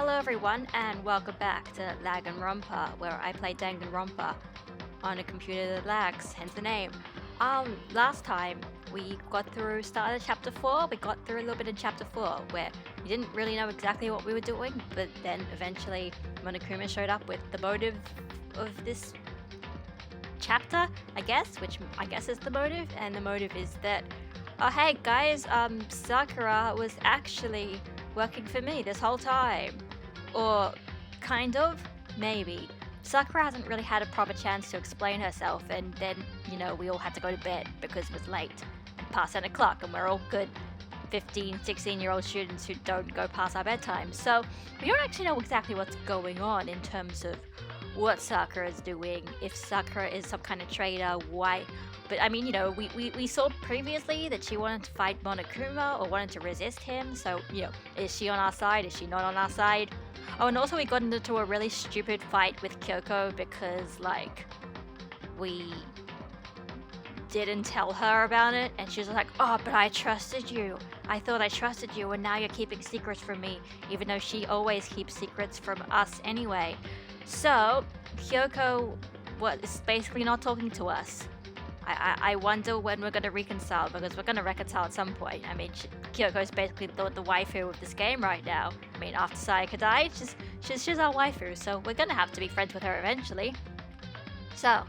Hello everyone and welcome back to Danganronpa, where I play Danganronpa on a computer that lags, hence the name. Last time we started chapter 4, we got through a little bit in chapter 4 where we didn't really know exactly what we were doing, but then eventually Monokuma showed up with the motive of this chapter, I guess, which I guess is the motive, and the motive is that, oh hey guys, Sakura was actually working for me this whole time. Or kind of, maybe. Sakura hasn't really had a proper chance to explain herself, and then, we all had to go to bed because it was late and past 10 o'clock, and we're all good 15, 16-year-old students who don't go past our bedtime. So we don't actually know exactly what's going on in terms of what Sakura is doing, if Sakura is some kind of traitor, why. But I mean, we saw previously that she wanted to fight Monokuma or wanted to resist him, so, is she on our side? Is she not on our side? Oh, and also we got into a really stupid fight with Kyoko because, we didn't tell her about it, and she was like, oh, but I trusted you. I thought I trusted you, and now you're keeping secrets from me, even though she always keeps secrets from us anyway. So, Kyoko is basically not talking to us. I wonder when we're going to reconcile, because we're going to reconcile at some point. I mean, Kyoko is basically the waifu of this game right now. I mean, after Sayaka died, she's our waifu, so we're going to have to be friends with her eventually. So,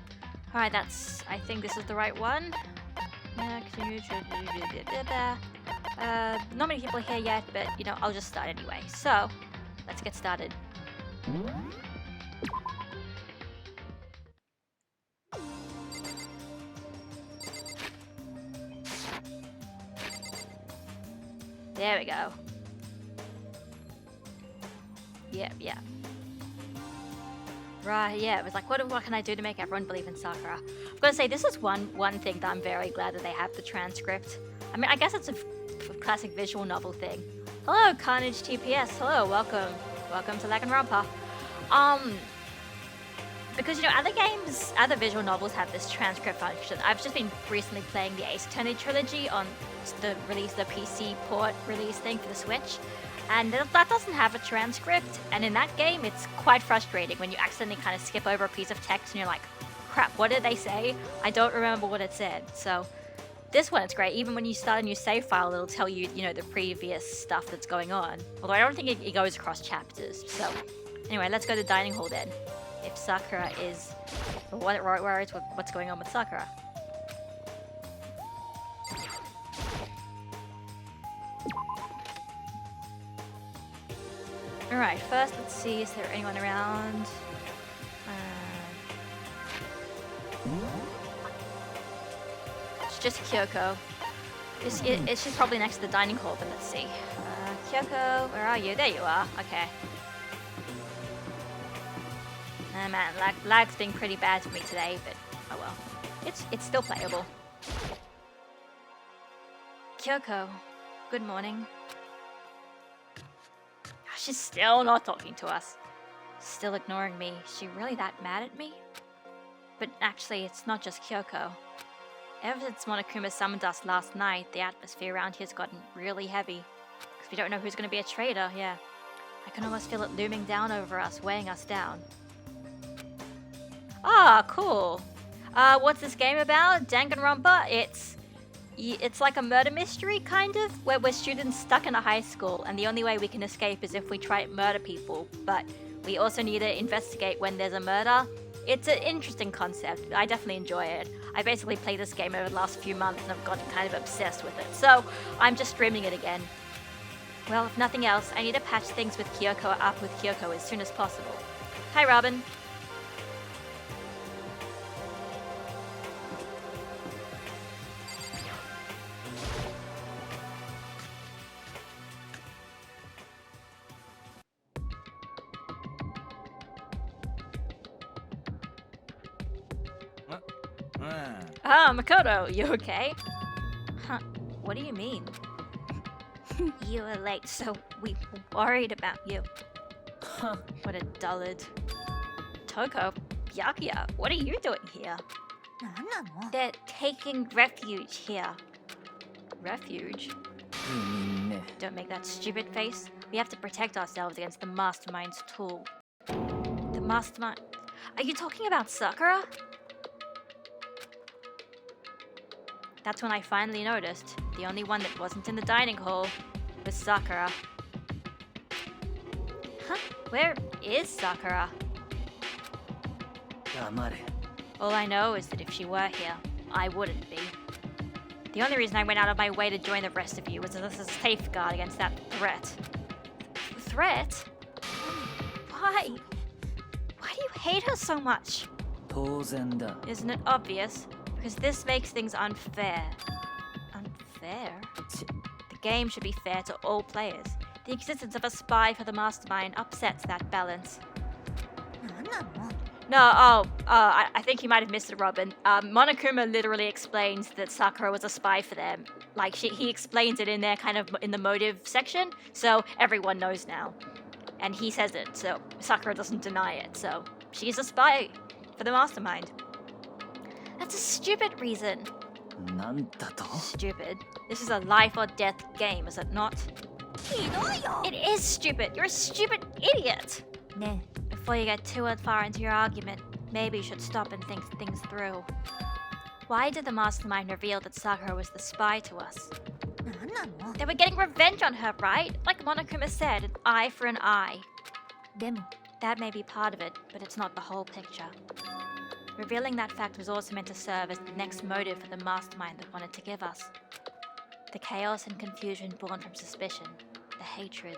alright, I think this is the right one. Not many people are here yet, but, I'll just start anyway. So, let's get started. There we go. Yep. Right, yeah, it was like, what can I do to make everyone believe in Sakura? I'm gonna say, this is one thing that I'm very glad that they have the transcript. I mean, I guess it's a classic visual novel thing. Hello, Carnage TPS. Hello, welcome to Danganronpa. Because, other visual novels have this transcript function. I've just been recently playing the Ace Attorney trilogy on the PC port release thing for the Switch, and that doesn't have a transcript, and in that game it's quite frustrating when you accidentally kind of skip over a piece of text and you're like, crap, what did they say? I don't remember what it said. So this one, it's great. Even when you start a new save file, it'll tell you, the previous stuff that's going on. Although I don't think it goes across chapters. So anyway, let's go to the dining hall then. If Sakura is... where is what's going on with Sakura? Alright, first let's see, is there anyone around? It's just Kyoko. She's probably next to the dining hall, but let's see. Kyoko, where are you? There you are, okay. Man, lag's been pretty bad for me today, but oh well. It's still playable. Kyoko, good morning. She's still not talking to us. Still ignoring me. Is she really that mad at me? But actually, it's not just Kyoko. Ever since Monokuma summoned us last night, the atmosphere around here's gotten really heavy. Because we don't know who's going to be a traitor, yeah. I can almost feel it looming down over us, weighing us down. Ah, cool. What's this game about? Danganronpa? It's like a murder mystery, kind of, where we're students stuck in a high school, and the only way we can escape is if we try to murder people, but we also need to investigate when there's a murder. It's an interesting concept. I definitely enjoy it. I basically played this game over the last few months, and I've gotten kind of obsessed with it, so I'm just streaming it again. Well, if nothing else, I need to patch things with Kyoko up with Kyoko as soon as possible. Hi, Robin. Ah, Makoto, you okay? Huh, what do you mean? You were late, so we worried about you. Huh, what a dullard. Toko, Byakuya, what are you doing here? They're taking refuge here. Refuge? Don't make that stupid face. We have to protect ourselves against the Mastermind's tool. The Mastermind... Are you talking about Sakura? That's when I finally noticed the only one that wasn't in the dining hall was Sakura. Huh? Where is Sakura? All I know is that if she were here, I wouldn't be. The only reason I went out of my way to join the rest of you was as a safeguard against that threat. Threat? Why? Why do you hate her so much? Isn't it obvious? Because this makes things unfair. Unfair? The game should be fair to all players. The existence of a spy for the Mastermind upsets that balance. No, I think you might have missed it, Robin. Monokuma literally explains that Sakura was a spy for them. Like, he explains it in there, kind of in the motive section, so everyone knows now. And he says it, so Sakura doesn't deny it, so she's a spy for the Mastermind. That's a stupid reason. Stupid? This is a life or death game, is it not? It is stupid! You're a stupid idiot! Before you get too far into your argument, maybe you should stop and think things through. Why did the Mastermind reveal that Sakura was the spy to us? They were getting revenge on her, right? Like Monokuma said, an eye for an eye. That may be part of it, but it's not the whole picture. Revealing that fact was also meant to serve as the next motive for the Mastermind that wanted to give us. The chaos and confusion born from suspicion, the hatred.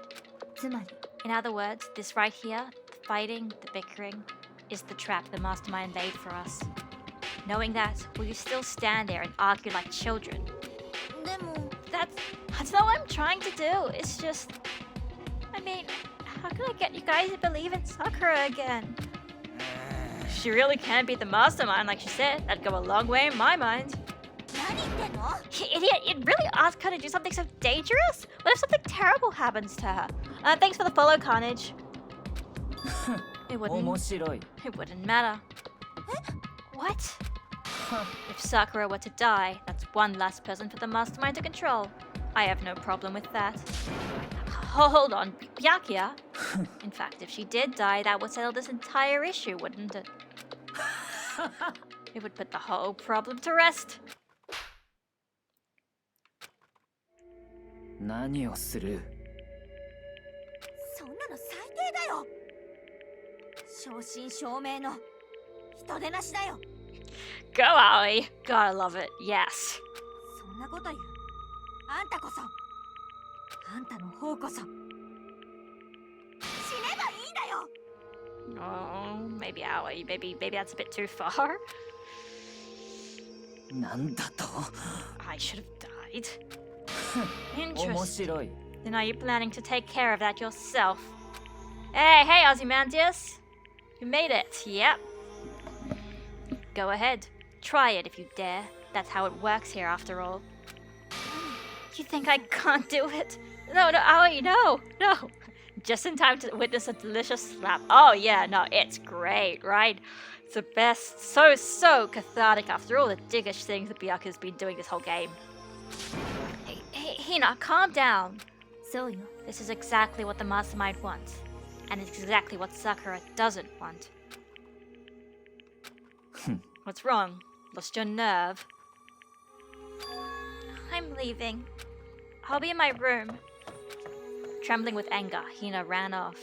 In other words, this right here, the fighting, the bickering, is the trap the Mastermind laid for us. Knowing that, will you still stand there and argue like children? That's not what I'm trying to do. It's just... I mean, how can I get you guys to believe in Sakura again? She really can beat the Mastermind, like she said. That'd go a long way in my mind. Idiot, you'd really ask her to do something so dangerous? What if something terrible happens to her? Thanks for the follow, Carnage. It wouldn't matter. What? If Sakura were to die, that's one less person for the Mastermind to control. I have no problem with that. Hold on, Byakuya? In fact, if she did die, that would settle this entire issue, wouldn't it? It would put the whole problem to rest. Go, Aoi. Gotta love it, yes. Oh, maybe Aoi. Maybe that's a bit too far. I should have died. Interesting. Then are you planning to take care of that yourself? Hey, Ozymandias! You made it, yep. Go ahead. Try it if you dare. That's how it works here, after all. You think I can't do it? No, Aoi, no! Just in time to witness a delicious slap. Oh yeah, no, it's great, right? It's the best. So cathartic after all the dickish things that Byakuya's been doing this whole game. Hey, Hina, calm down. This is exactly what the Mastermind wants. And it's exactly what Sakura doesn't want. What's wrong? Lost your nerve? I'm leaving. I'll be in my room. Trembling with anger, Hina ran off.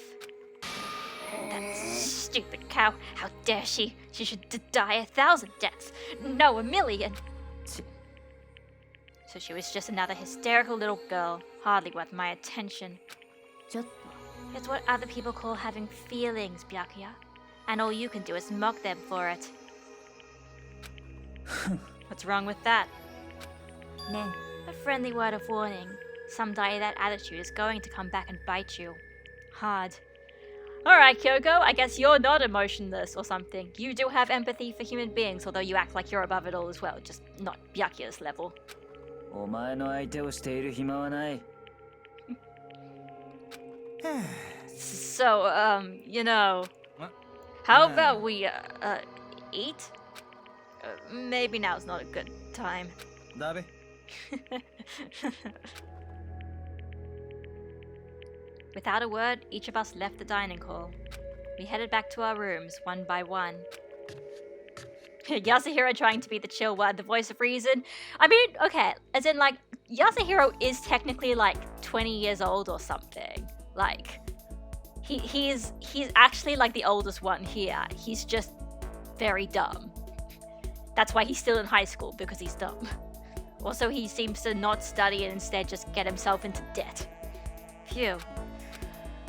That stupid cow. How dare she? She should die 1,000 deaths. No, 1,000,000. So she was just another hysterical little girl, hardly worth my attention. It's what other people call having feelings, Byakuya. And all you can do is mock them for it. What's wrong with that? A friendly word of warning. Someday that attitude is going to come back and bite you. Hard. Alright, Kyoko, I guess you're not emotionless or something. You do have empathy for human beings, although you act like you're above it all as well, just not Byakuya's level. So, you know, how about we, eat? Maybe now's not a good time. Without a word, each of us left the dining hall. We headed back to our rooms, one by one. Yasuhiro trying to be the chill one, the voice of reason. I mean, okay, as in, like, Yasuhiro is technically, like, 20 years old or something. Like, he's actually, like, the oldest one here. He's just very dumb. That's why he's still in high school, because he's dumb. Also, he seems to not study and instead just get himself into debt. Phew.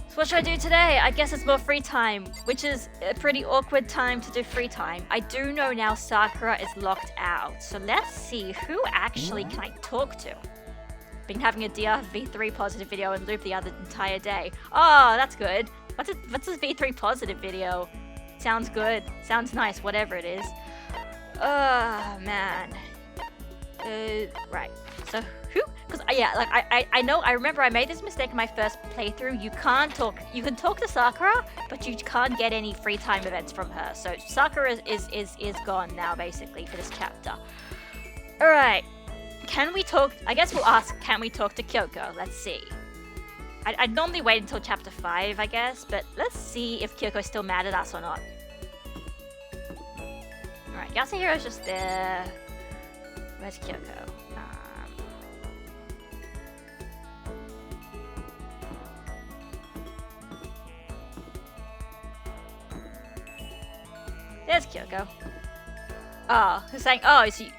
So what should I do today? I guess it's more free time, which is a pretty awkward time to do free time. I do know now Sakura is locked out, so let's see who actually can I talk to. Been having a DRV3 positive video and loop the other entire day. Oh, that's good. What's a V3 positive video? Sounds good. Sounds nice, whatever it is. Oh, man. Right. So who? Because yeah, like I know. I remember I made this mistake in my first playthrough. You can't talk. You can talk to Sakura, but you can't get any free time events from her. So Sakura is gone now, basically, for this chapter. All right. Can we talk? I guess we'll ask. Can we talk to Kyoko? Let's see. I'd normally wait until chapter 5, I guess, but let's see if Kyoko's still mad at us or not. All right. Yasuhiro's just there. Where's Kyoko? There's Kyoko. Oh, who's saying? Oh, is he?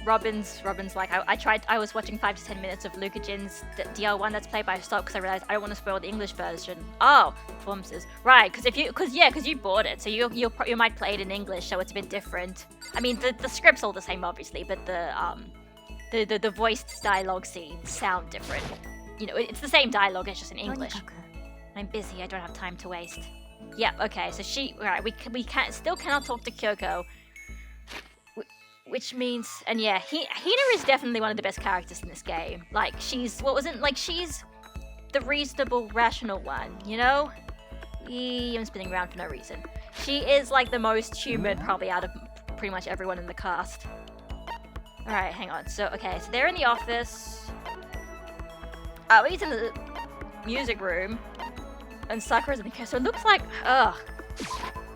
Robin's like, I was watching 5 to 10 minutes of Luca Jin's DL1 Let's Play, but I stopped because I realized I don't want to spoil the English version. Oh, performances. Right, because you bought it, so you might play it in English, so it's a bit different. I mean, the script's all the same, obviously, but the voiced dialogue scenes sound different. You know, it's the same dialogue, it's just in English. I'm busy, I don't have time to waste. Yeah, okay, so right, we still cannot talk to Kyoko. Which means, and yeah, Hina is definitely one of the best characters in this game. Like, she's the reasonable, rational one, you know? I'm spinning around for no reason. She is, like, the most human, probably, out of pretty much everyone in the cast. Alright, hang on. So, okay, so they're in the office. He's in the music room. And Sakura's in the case. So it looks like, ugh.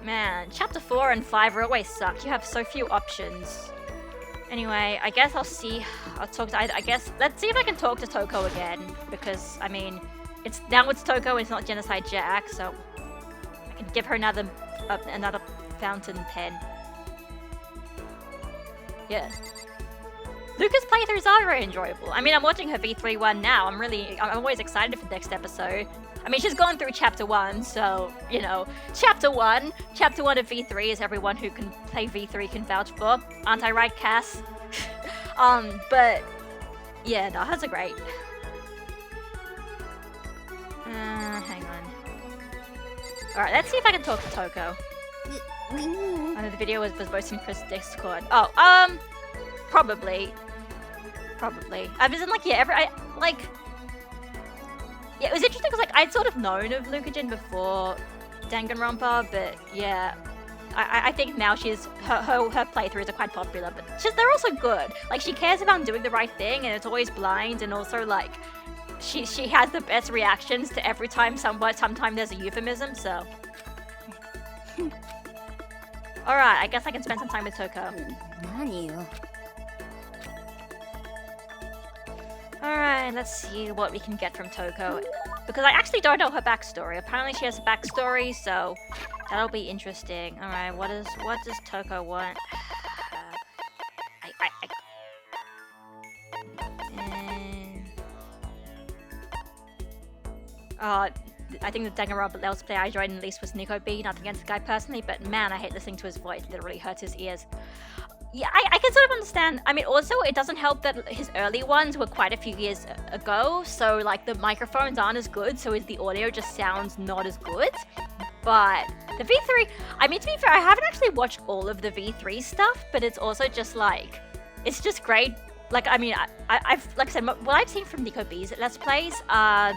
Man, chapter 4 and 5 are always suck. You have so few options. Anyway, I guess I'll talk to, I guess, let's see if I can talk to Toko again. Because, I mean, now it's Toko, it's not Genocide Jack, so I can give her another fountain pen. Yeah. Luca's playthroughs are very enjoyable. I mean, I'm watching her V3 one now. I'm always excited for the next episode. I mean, she's gone through chapter 1, so, you know, chapter 1 of V3 is everyone who can play V3 can vouch for. Aren't I right, Cass? But, yeah, no, hers are great. Hang on. Alright, let's see if I can talk to Toko. I know the video was posted in Chris' Discord. Oh, probably. I've been like, yeah, yeah, it was interesting because, like, I'd sort of known of Luca Jin before Danganronpa, but yeah, I think now her playthroughs are quite popular, but they're also good. Like, she cares about doing the right thing, and it's always blind, and also, like, she has the best reactions to every time sometime there's a euphemism, so. Alright, I guess I can spend some time with Toko. Alright, let's see what we can get from Toko. Because I actually don't know her backstory. Apparently she has a backstory, so that'll be interesting. Alright, what does Toko want? I think the Danganronpa Let's Play I joined at least was Nico B. Nothing against the guy personally, but man, I hate listening to his voice. It literally hurts his ears. Yeah, I can sort of understand. I mean, also, it doesn't help that his early ones were quite a few years ago, so, like, the microphones aren't as good, so the audio just sounds not as good. But the V3, I mean, to be fair, I haven't actually watched all of the V3 stuff, but it's also just, like, it's just great. Like, I mean, I've, like I said, what I've seen from Nico B's Let's Plays are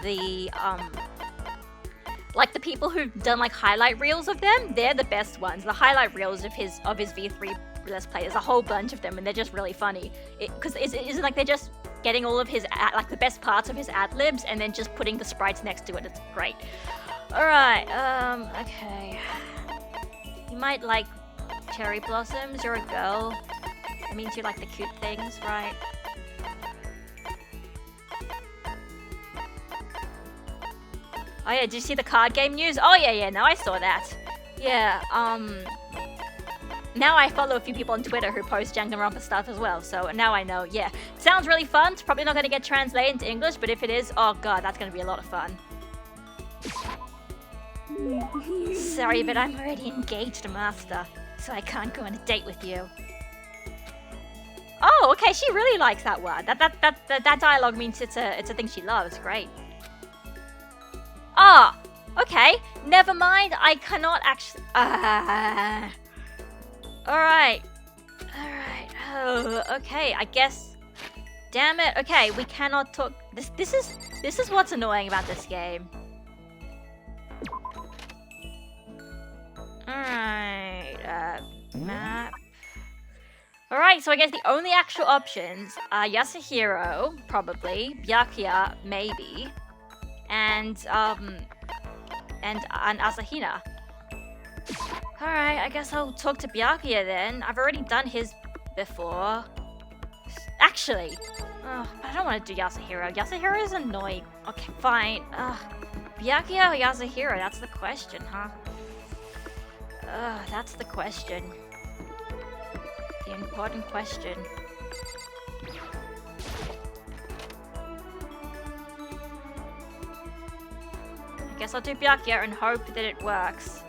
like, the people who've done, like, highlight reels of them, they're the best ones. The highlight reels of his V3 Let's Play, there's a whole bunch of them, and they're just really funny. Because it's like they're just getting all of his like the best parts of his ad-libs and then just putting the sprites next to it. It's great. Alright, okay. You might like cherry blossoms. You're a girl. That means you like the cute things, right? Oh yeah, did you see the card game news? Oh yeah, no, I saw that. Yeah, now I follow a few people on Twitter who post Danganronpa stuff as well, so now I know, yeah. Sounds really fun. It's probably not going to get translated into English, but if it is, oh god, that's going to be a lot of fun. Sorry, but I'm already engaged, Master, so I can't go on a date with you. Oh, okay, she really likes that word. That dialogue means it's a thing she loves. Great. Ah, okay. Never mind. I cannot actually. All right. Oh, okay. I guess. Damn it. Okay, we cannot talk. This is what's annoying about this game. All right. Map. All right. So I guess the only actual options are Yasuhiro, probably, Byakuya, maybe. And Asahina. Alright, I guess I'll talk to Byakuya then. I've already done his before. Actually, but I don't want to do Yasuhiro. Yasuhiro is annoying. Okay, fine. Byakuya or Yasuhiro? That's the question, huh? That's the question. The important question. I guess I'll do Byakuya and hope that it works.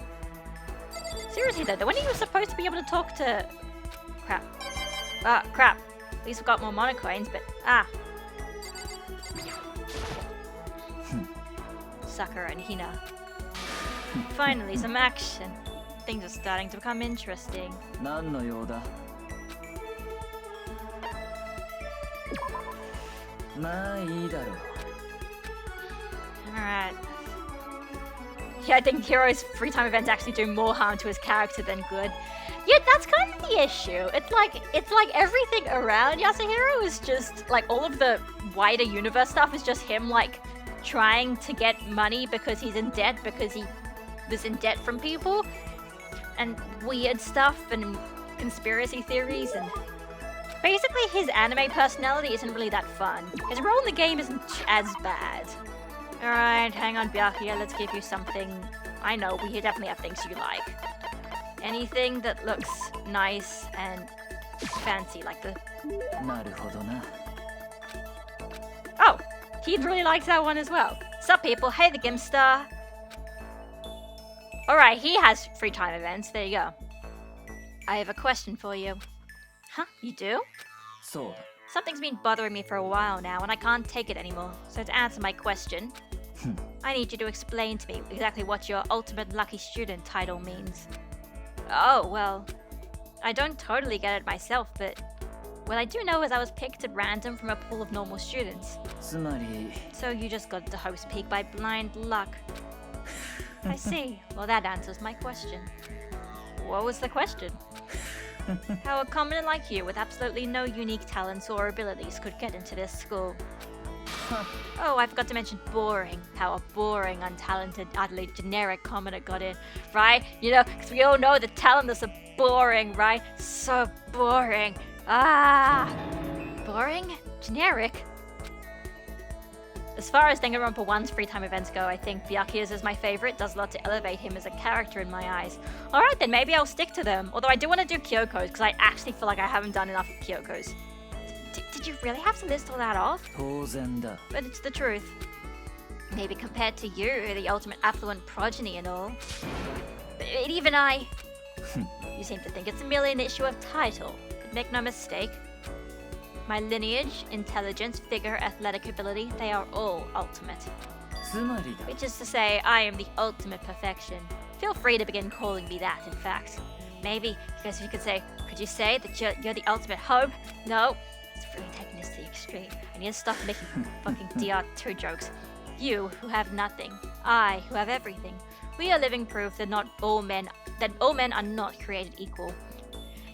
Seriously though, when are you supposed to be able to talk to... Crap. Crap. At least we've got more monocoins, but... Sakura and Hina. Finally, some action. Things are starting to become interesting. Alright. Yeah, I think Hiro's free time events actually do more harm to his character than good. Yeah, that's kind of the issue. It's like everything around Yasuhiro is just like all of the wider universe stuff is just him like trying to get money because he's in debt because he was in debt from people and weird stuff and conspiracy theories and basically his anime personality isn't really that fun. His role in the game isn't as bad. Alright, hang on Byakuya, let's give you something. I know, we definitely have things you like. Anything that looks nice and fancy, like the... Oh, he really likes that one as well. Sup people, hey the Gimstar. Alright, he has free time events, there you go. I have a question for you. Huh, you do? Something's been bothering me for a while now, and I can't take it anymore. So to answer my question, I need you to explain to me exactly what your ultimate lucky student title means. Oh, well, I don't totally get it myself, but what I do know is I was picked at random from a pool of normal students. So you just got to host peak by blind luck. I see. Well, that answers my question. What was the question? How a commoner like you with absolutely no unique talents or abilities could get into this school. Oh, I forgot to mention boring. How a boring, untalented, utterly generic commoner got in, right? You know, because we all know the talenters are boring, right? So boring. Boring? Generic? As far as Danganronpa 1's free time events go, I think Byakuya's is my favorite, does a lot to elevate him as a character in my eyes. Alright then, maybe I'll stick to them. Although I do want to do Kyoko's, because I actually feel like I haven't done enough of Kyoko's. Did you really have to list all that off? But it's the truth. Maybe compared to you, the ultimate affluent progeny and all. But even I... You seem to think it's merely an issue of title. But make no mistake. My lineage, intelligence, vigor, athletic ability, they are all ultimate. Which is to say, I am the ultimate perfection. Feel free to begin calling me that, in fact. Maybe, because you could you say that you're the ultimate hope? No, it's really taking this to the extreme. I need to stop making fucking DR2 jokes. You, who have nothing. I, who have everything. We are living proof that all men are not created equal.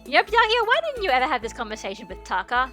You know, Byakuya, why didn't you ever have this conversation with Taka?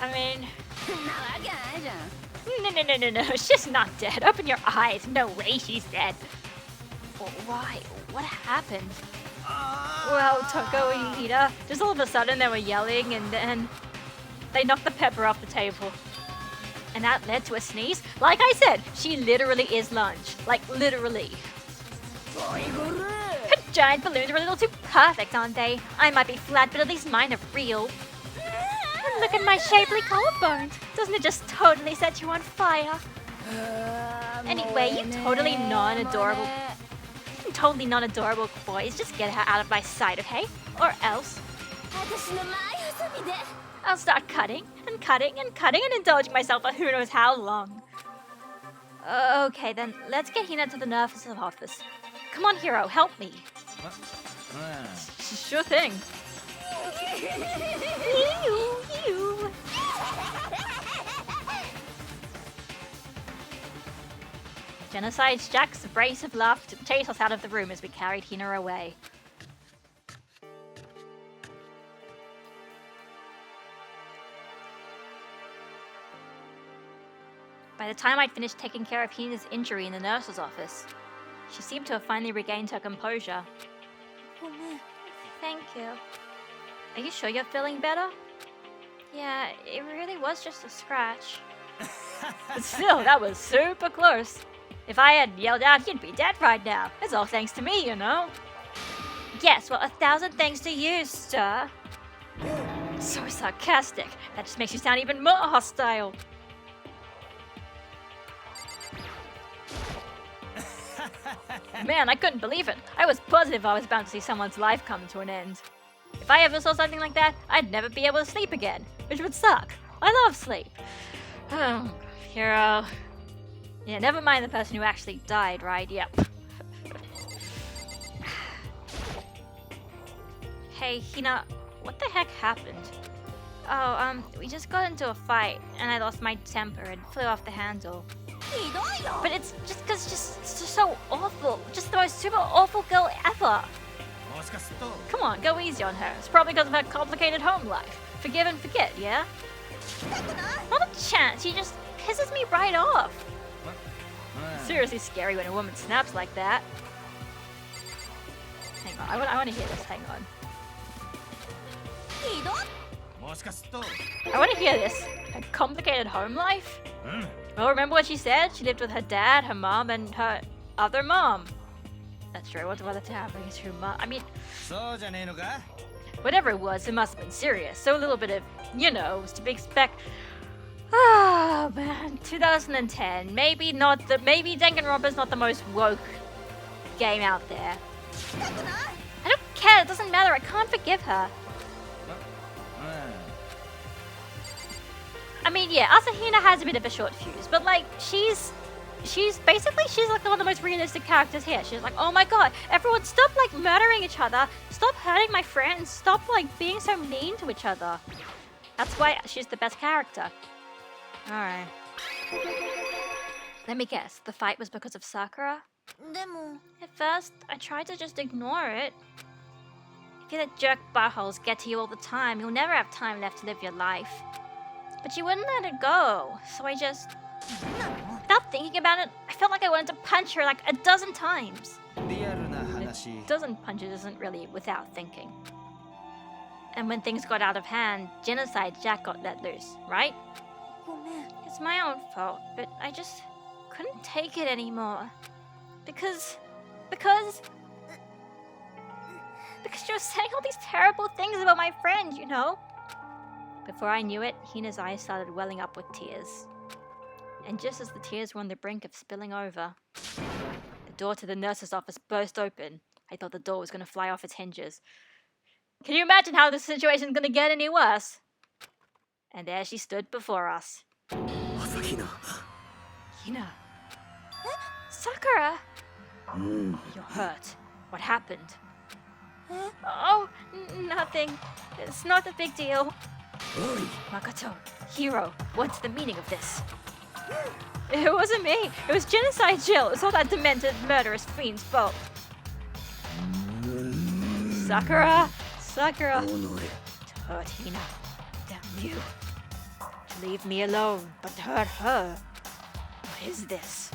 I mean... No, she's not dead. Open your eyes. No way she's dead. Why? What happened? Well, Toko and Hina, just all of a sudden they were yelling and then they knocked the pepper off the table. And that led to a sneeze. Like I said, she literally is lunch. Like, literally. Her giant balloons are a little too perfect, aren't they? I might be flat, but at least mine are real. And look at my shapely collarbones. Doesn't it just totally set you on fire? Anyway, you totally non-adorable boys. Just get her out of my sight, okay? Or else I'll start cutting and cutting and cutting and indulging myself for who knows how long. Okay, then let's get Hina to the nurse's office. Come on, Hiro, help me. Sure thing. You. Genocide's Jack's abrasive laugh to chase us out of the room as we carried Hina away. By the time I'd finished taking care of Hina's injury in the nurse's office, she seemed to have finally regained her composure. Thank you. Are you sure you're feeling better? Yeah, it really was just a scratch. But still, that was super close. If I hadn't yelled out, you'd be dead right now. It's all thanks to me, you know. Yes, well, 1,000 thanks to you, sir. So sarcastic. That just makes you sound even more hostile. Man, I couldn't believe it. I was positive I was bound to see someone's life come to an end. If I ever saw something like that, I'd never be able to sleep again, which would suck. I love sleep. Oh, Hiro. Yeah, never mind the person who actually died, right? Yep. Hey, Hina, what the heck happened? Oh, we just got into a fight, and I lost my temper and flew off the handle. But it's just because it's just so awful. Just the most super awful girl ever. Come on, go easy on her. It's probably because of her complicated home life. Forgive and forget, yeah? Not a chance. She just pisses me right off. Seriously scary when a woman snaps like that. Hang on, I want to hear this. Hang on. I want to hear this. A complicated home life? Well, remember what she said? She lived with her dad, her mom, and her other mom. That's true. What's about the happening to her mom? I mean, whatever it was, it must have been serious. So a little bit of, you know, was to be expected. Oh man, 2010. Maybe Danganronpa's not the most woke game out there. I don't care. It doesn't matter. I can't forgive her. I mean, yeah, Asahina has a bit of a short fuse, but like, she's like one of the most realistic characters here. She's like, oh my god, everyone stop like murdering each other, stop hurting my friends, stop like being so mean to each other. That's why she's the best character. Alright. Let me guess, the fight was because of Sakura? At first, I tried to just ignore it. If you let jerk buttholes get to you all the time, you'll never have time left to live your life. But she wouldn't let it go, so I just... Without thinking about it, I felt like I wanted to punch her like a dozen times. A dozen punches isn't really without thinking. And when things got out of hand, Genocide Jack got let loose, right? It's my own fault, but I just couldn't take it anymore. Because she was saying all these terrible things about my friend, you know? Before I knew it, Hina's eyes started welling up with tears. And just as the tears were on the brink of spilling over, the door to the nurse's office burst open. I thought the door was going to fly off its hinges. Can you imagine how this situation is going to get any worse? And there she stood before us. Hina. Sakura! You're hurt. What happened? Oh, nothing. It's not a big deal. Makoto, Hiro, what's the meaning of this? It wasn't me. It was Genocide Jill. It's all that demented, murderous fiend's fault. Sakura! Hurt Hina. Damn you. Leave me alone, but hurt her. What is this?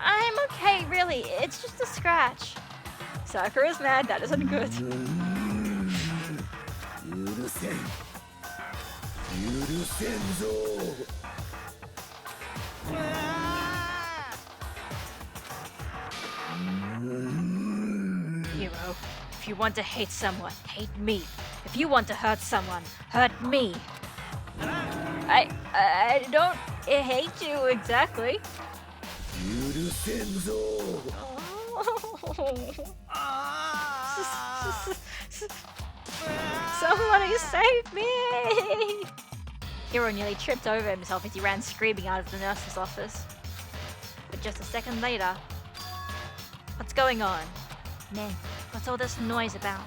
I'm okay, really. It's just a scratch. Sakura's mad. That isn't good. Hero, if you want to hate someone, hate me. If you want to hurt someone, hurt me. I don't hate you exactly. Somebody save me! Hiro nearly tripped over himself as he ran screaming out of the nurse's office. But just a second later... What's going on? Man, what's all this noise about?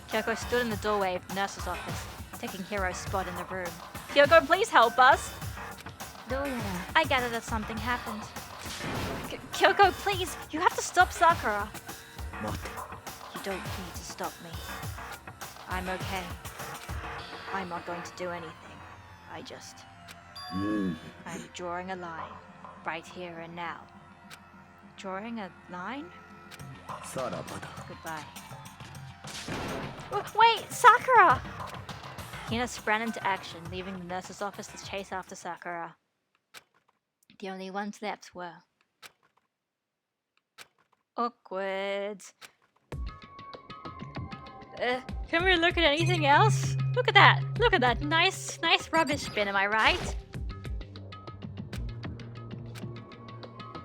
Kyoko stood in the doorway of the nurse's office, taking Hiro's spot in the room. Kyoko, please help us! I gather that something happened. Kyoko, please! You have to stop Sakura! You don't need to stop me. I'm okay. I'm not going to do anything. I'm drawing a line. Right here and now. Drawing a line? Goodbye. Wait! Sakura! Hina sprang into action, leaving the nurse's office to chase after Sakura. The only ones left were... awkward. Can we look at anything else? Look at that! Look at that! Nice rubbish bin, am I right?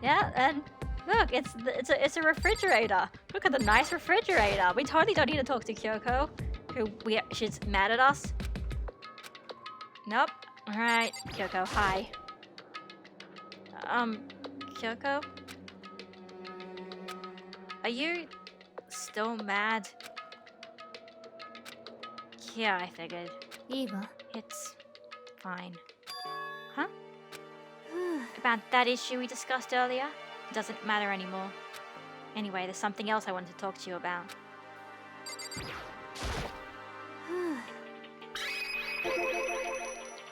Yeah, and look, it's a refrigerator. Look at the nice refrigerator. We totally don't need to talk to Kyoko, she's mad at us. Nope. All right, Kyoko. Hi. Kyoko, are you still mad? Yeah, I figured. Eva. It's fine. Huh? About that issue we discussed earlier? It doesn't matter anymore. Anyway, there's something else I wanted to talk to you about.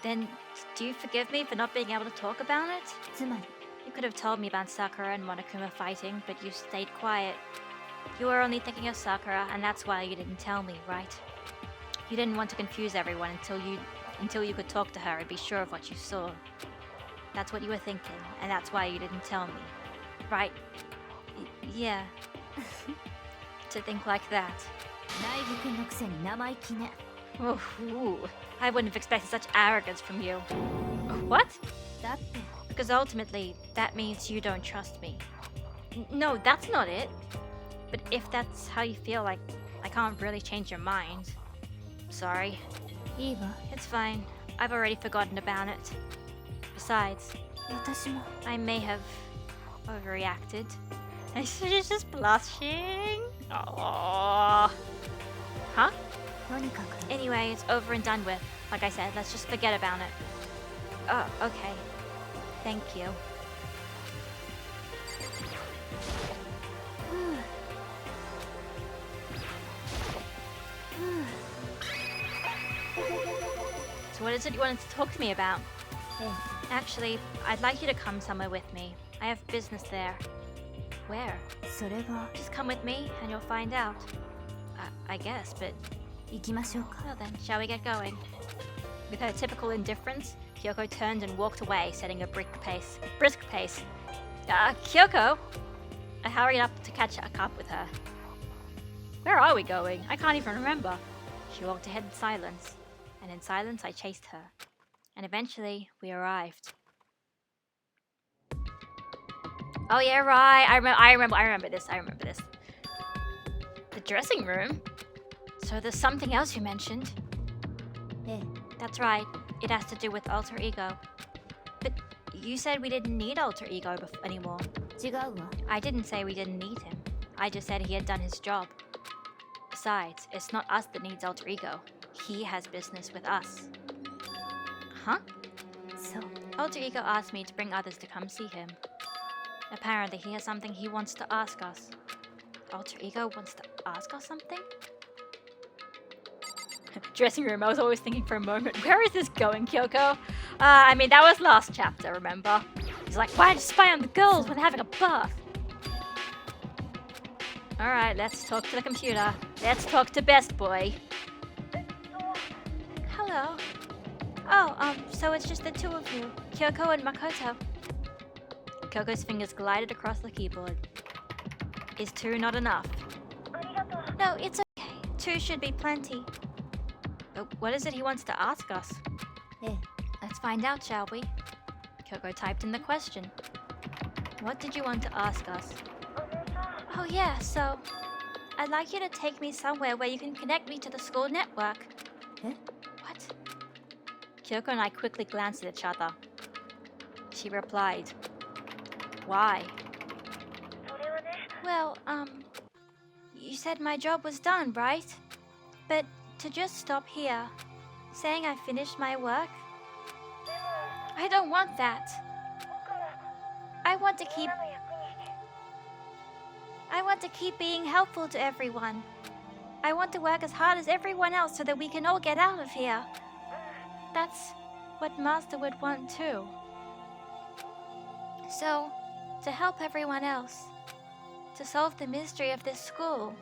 Then, do you forgive me for not being able to talk about it? You could have told me about Sakura and Monokuma fighting, but you stayed quiet. You were only thinking of Sakura, and that's why you didn't tell me, right? You didn't want to confuse everyone until you could talk to her and be sure of what you saw. That's what you were thinking, and that's why you didn't tell me. Right? Yeah. To think like that. Ooh, I wouldn't have expected such arrogance from you. What? Because ultimately, that means you don't trust me. No, that's not it. But if that's how you feel, like, I can't really change your mind. Sorry. Eva. It's fine. I've already forgotten about it. Besides, I may have overreacted. And she's just blushing. Aww. Huh? Anyway, it's over and done with. Like I said, let's just forget about it. Oh, okay. Thank you. So what is it you wanted to talk to me about? Actually, I'd like you to come somewhere with me. I have business there. Where? Just come with me and you'll find out. I guess, but... Well then, shall we get going? With her typical indifference, Kyoko turned and walked away, setting a brisk pace. Kyoko! I hurried up to catch up with her. Where are we going? I can't even remember. She walked ahead in silence, and in silence I chased her. And eventually, we arrived. Oh yeah, right. I remember this. The dressing room? So there's something else you mentioned. That's right. It has to do with alter ego. But you said we didn't need alter ego anymore. I didn't say we didn't need him. I just said he had done his job. Besides, it's not us that needs alter ego. He has business with us. Huh? Alter ego asked me to bring others to come see him. Apparently he has something he wants to ask us. alter ego wants to ask us something? Dressing room, I was always thinking for a moment, where is this going, Kyoko? I mean, that was last chapter, remember? He's like, why'd you spy on the girls when having a bath? Alright, let's talk to the computer. Let's talk to Best Boy. Hello. Oh, so it's just the two of you, Kyoko and Makoto. Kyoko's fingers glided across the keyboard. Is 2 not enough? No, it's okay. 2 should be plenty. But what is it he wants to ask us? Let's find out, shall we? Kyoko typed in the question. What did you want to ask us? Oh yeah, so I'd like you to take me somewhere where you can connect me to the school network. What? Kyoko and I quickly glanced at each other. She replied, why? Well, you said my job was done, right? But to just stop here, saying I finished my work? I don't want that. I want to keep being helpful to everyone. I want to work as hard as everyone else so that we can all get out of here. That's what Master would want too. So, to help everyone else, to solve the mystery of this school,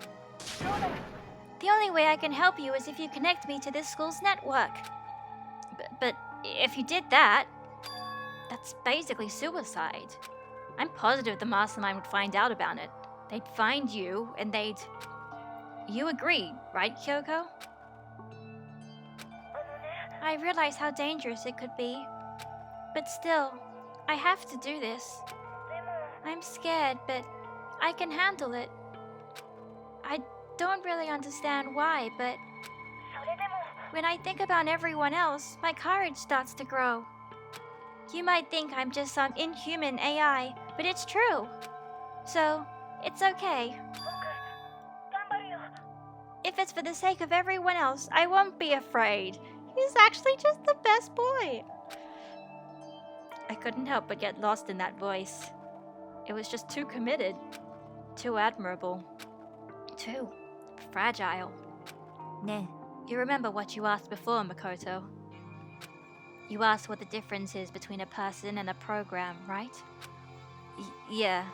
the only way I can help you is if you connect me to this school's network. But if you did that, that's basically suicide. I'm positive the mastermind would find out about it. They'd find you, and they'd... You agree, right, Kyoko? I realize how dangerous it could be. But still, I have to do this. I'm scared, but I can handle it. I don't really understand why, but when I think about everyone else, my courage starts to grow. You might think I'm just some inhuman AI, but it's true. So, it's okay. If it's for the sake of everyone else, I won't be afraid. He's actually just the best boy. I couldn't help but get lost in that voice. It was just too committed, too admirable, too fragile. You remember what you asked before, Makoto? You asked what the difference is between a person and a program, right? Yeah.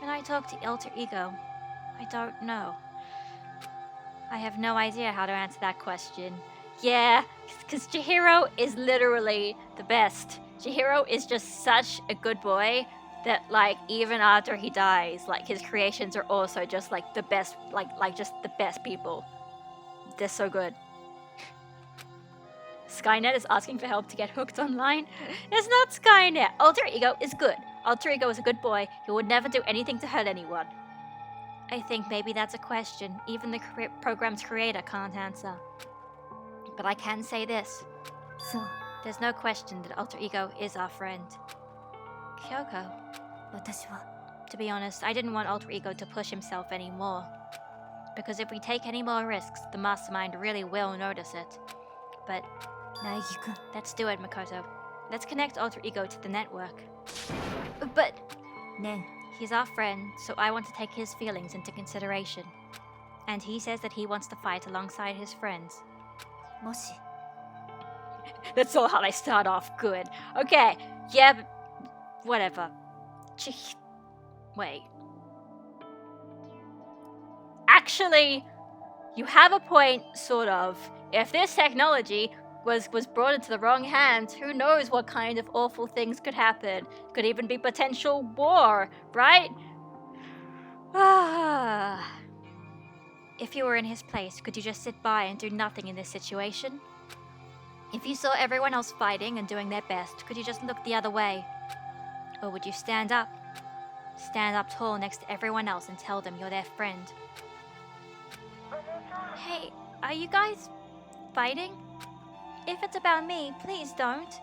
When I talk to alter ego, I don't know. I have no idea how to answer that question. Yeah, because Chihiro is literally the best. Chihiro is just such a good boy that, like, even after he dies, like, his creations are also just, like, the best, like just the best people. They're so good. Skynet is asking for help to get hooked online. It's not Skynet. Alter ego is good. Alter ego is a good boy. He would never do anything to hurt anyone. I think maybe that's a question even the program's creator can't answer. But I can say this. There's no question that alter ego is our friend. Kyoko. To be honest, I didn't want alter ego to push himself anymore. Because if we take any more risks, the mastermind really will notice it. But let's do it, Makoto. Let's connect alter ego to the network. But he's our friend, so I want to take his feelings into consideration. And he says that he wants to fight alongside his friends. That's all how they start off good. Okay, yeah, but whatever. Wait. Actually, you have a point, sort of. If this technology was brought into the wrong hands, who knows what kind of awful things could happen. Could even be potential war, right? If you were in his place, could you just sit by and do nothing in this situation? If you saw everyone else fighting and doing their best, could you just look the other way? Or would you stand up? Stand up tall next to everyone else and tell them you're their friend. Hey, are you guys fighting? If it's about me, please don't.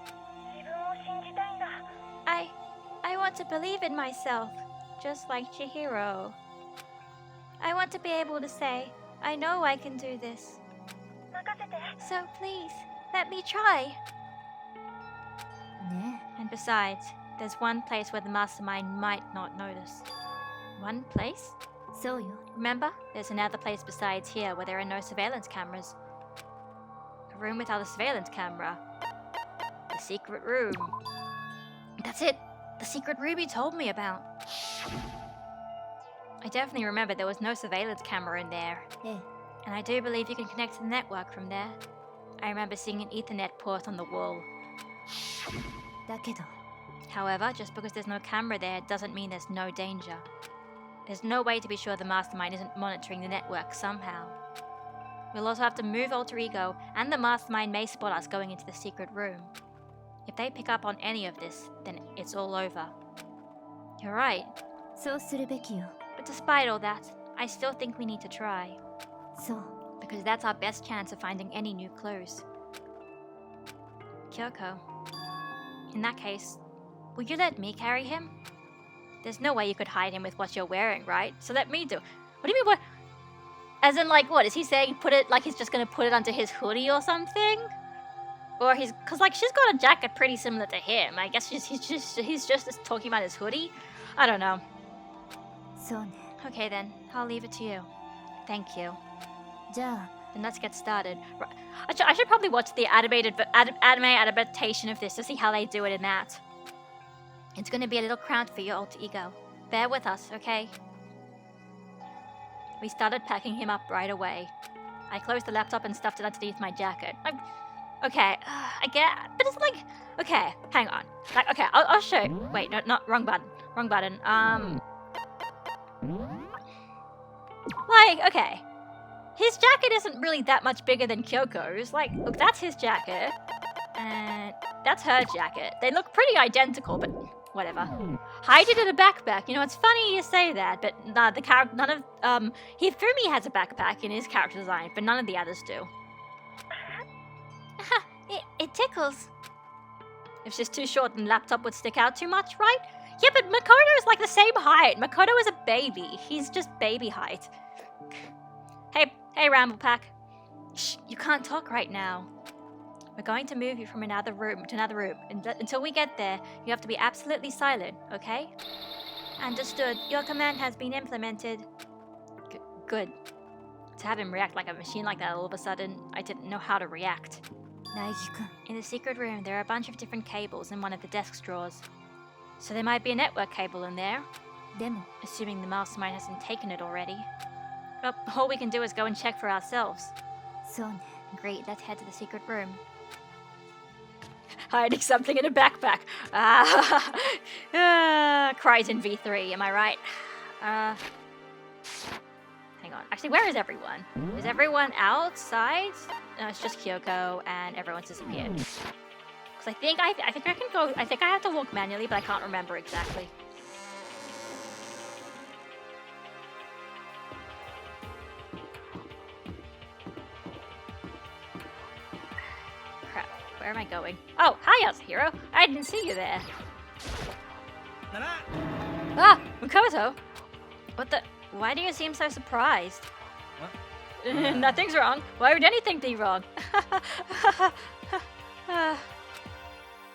I want to believe in myself, just like Chihiro. I want to be able to say, I know I can do this. So please, let me try. And besides, there's one place where the mastermind might not notice. One place? そうよ。 Remember? There's another place besides here where there are no surveillance cameras. A room without a surveillance camera. The secret room. That's it! The secret room you told me about. I definitely remember there was no surveillance camera in there. ええ。 And I do believe you can connect to the network from there. I remember seeing an Ethernet port on the wall. だけど、 However, just because there's no camera there doesn't mean there's no danger. There's no way to be sure the mastermind isn't monitoring the network somehow. We'll also have to move Alter Ego, and the mastermind may spot us going into the secret room. If they pick up on any of this, then it's all over. You're right, そうするべきよ。 but despite all that, I still think we need to try. そう。 Because that's our best chance of finding any new clues. Kyoko, in that case, will you let me carry him? There's no way you could hide him with what you're wearing, right? So let me do. What do you mean, what? As in, like, what? Is he saying put it, like he's just gonna put it under his hoodie or something? Or he's, cause like she's got a jacket pretty similar to him. I guess he's just talking about his hoodie? I don't know. そうね。 Okay then, I'll leave it to you. Thank you. じゃあ、 Then let's get started. Right. I should probably watch the anime adaptation of this to see how they do it in that. It's gonna be a little cramped for your alter ego. Bear with us, okay? We started packing him up right away. I closed the laptop and stuffed it underneath my jacket. Okay, I get, but it's like, okay, hang on. Like, okay, I'll show you. Wait, no, not wrong button. Wrong button. Like, okay. His jacket isn't really that much bigger than Kyoko's. Like, look, that's his jacket. And that's her jacket. They look pretty identical, but whatever. Hide it in a backpack. You know, it's funny you say that, but none of, Hifumi has a backpack in his character design, but none of the others do. It tickles. If she's too short, then laptop would stick out too much, right? Yeah, but Makoto is like the same height. Makoto is a baby. He's just baby height. Hey, Ramblepack. Shh, you can't talk right now. We're going to move you from another room to another room. Until we get there, you have to be absolutely silent, okay? Understood. Your command has been implemented. Good. To have him react like a machine like that all of a sudden, I didn't know how to react. 苗木くん。 In the secret room, there are a bunch of different cables in one of the desk drawers. So there might be a network cable in there, でも、 assuming the mastermind hasn't taken it already. Well, all we can do is go and check for ourselves. そうね。 Great, let's head to the secret room. Hiding something in a backpack. Cries in V3, am I right? Hang on. Actually, where is everyone? Is everyone outside? No, it's just Kyoko, and everyone's disappeared. Because I think I can go. I think I have to walk manually, but I can't remember exactly. Crap. Where am I going? Oh, hi, Yasuhiro. I didn't see you there. Ah, Makoto. What the? Why do you seem so surprised? What? Nothing's wrong. Why would anything be wrong?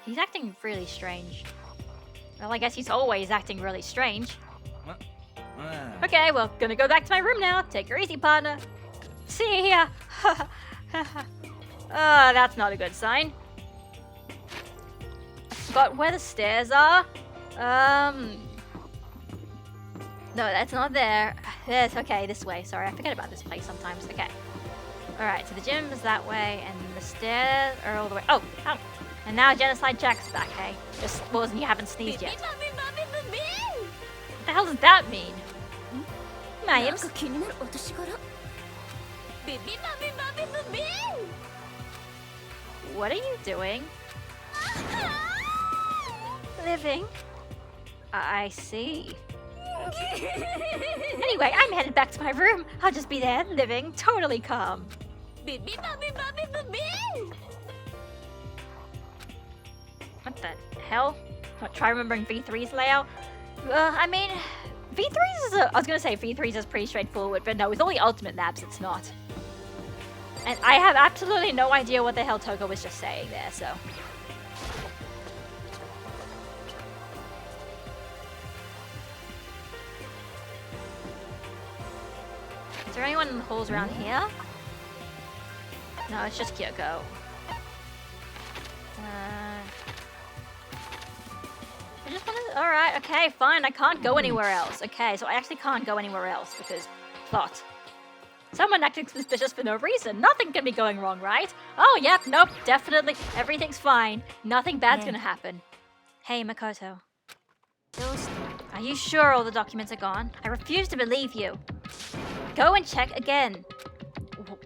He's acting really strange. Well, I guess he's always acting really strange. What? Okay, well, gonna go back to my room now. Take her easy, partner. See ya. That's not a good sign. I forgot where the stairs are. No, that's not there. There's, okay, this way. Sorry, I forget about this place sometimes. Okay. Alright, so the gym is that way, and the stairs are all the way. Oh! And now Genocide Jack's back, hey? Just supposing you haven't sneezed yet. What the hell does that mean? Mayim? 気になる私から。ビビバビバビバビ What are you doing? Living? I see. Anyway, I'm headed back to my room. I'll just be there, living, totally calm. What the hell? I'll try remembering V3's layout. I mean, V3's is I was gonna say V3's is pretty straightforward, but no, with all the ultimate labs, it's not. And I have absolutely no idea what the hell Toko was just saying there, so. there anyone in the halls around here? No, it's just Kyoko. I just wanted. Alright, okay, fine. I can't go anywhere else. Okay, so I actually can't go anywhere else because plot. Someone acting suspicious for no reason. Nothing can be going wrong, right? Oh, yep, nope, definitely. Everything's fine. Nothing bad's gonna happen. Hey, Makoto. Are you sure all the documents are gone? I refuse to believe you. Go and check again.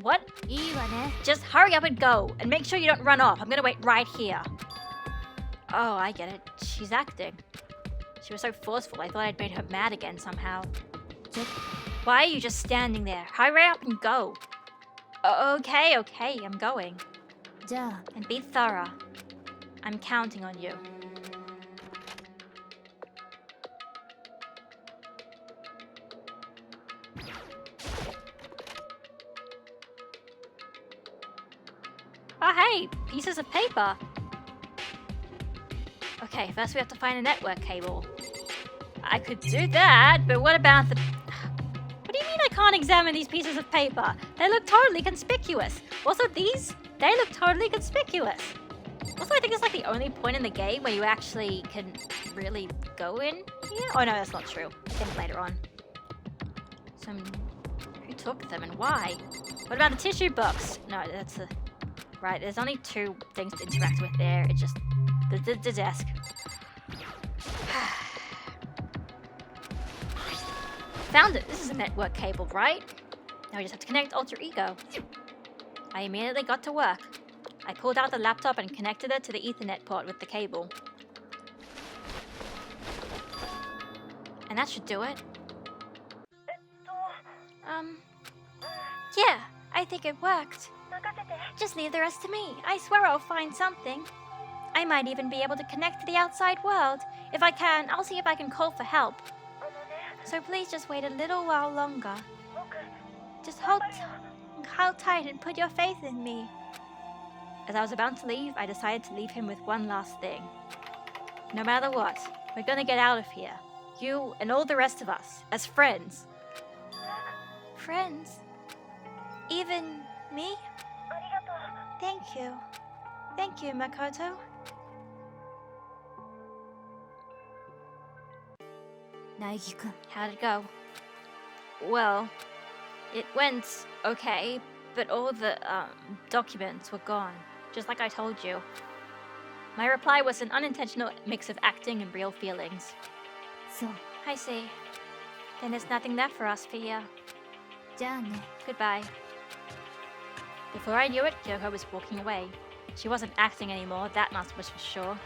What? いいわね Just hurry up and go, and make sure you don't run off. I'm gonna wait right here. Oh, I get it. She's acting. She was so forceful, I thought I'd made her mad again somehow. Why are you just standing there? Hurry up and go. Okay, I'm going. じゃあ And be thorough. I'm counting on you. Oh, hey, pieces of paper. Okay, first we have to find a network cable. I could do that, but what about the... What do you mean I can't examine these pieces of paper? They look totally conspicuous. Also, these, they look totally conspicuous. Also, I think it's like the only point in the game where you actually can really go in here. Oh no, that's not true. I think later on. Who took them and why? What about the tissue box? No, that's a... Right, there's only two things to interact with there. It's just the desk. Found it. This is a network cable, right? Now we just have to connect Alter Ego. I immediately got to work. I pulled out the laptop and connected it to the Ethernet port with the cable. And that should do it. Yeah, I think it worked. Just leave the rest to me. I swear I'll find something. I might even be able to connect to the outside world. If I can, I'll see if I can call for help. So please just wait a little while longer. Just hold tight and put your faith in me. As I was about to leave, I decided to leave him with one last thing. No matter what, we're gonna get out of here. You and all the rest of us, as friends. Friends? Even me? Thank you. Thank you, Makoto. Naegi-kun How'd it go? Well, it went okay, but all the documents were gone, just like I told you. My reply was an unintentional mix of acting and real feelings. そう I see. Then there's nothing left for us here. じゃあね Goodbye. Before I knew it, Kyoko was walking away. She wasn't acting anymore, that much was for sure.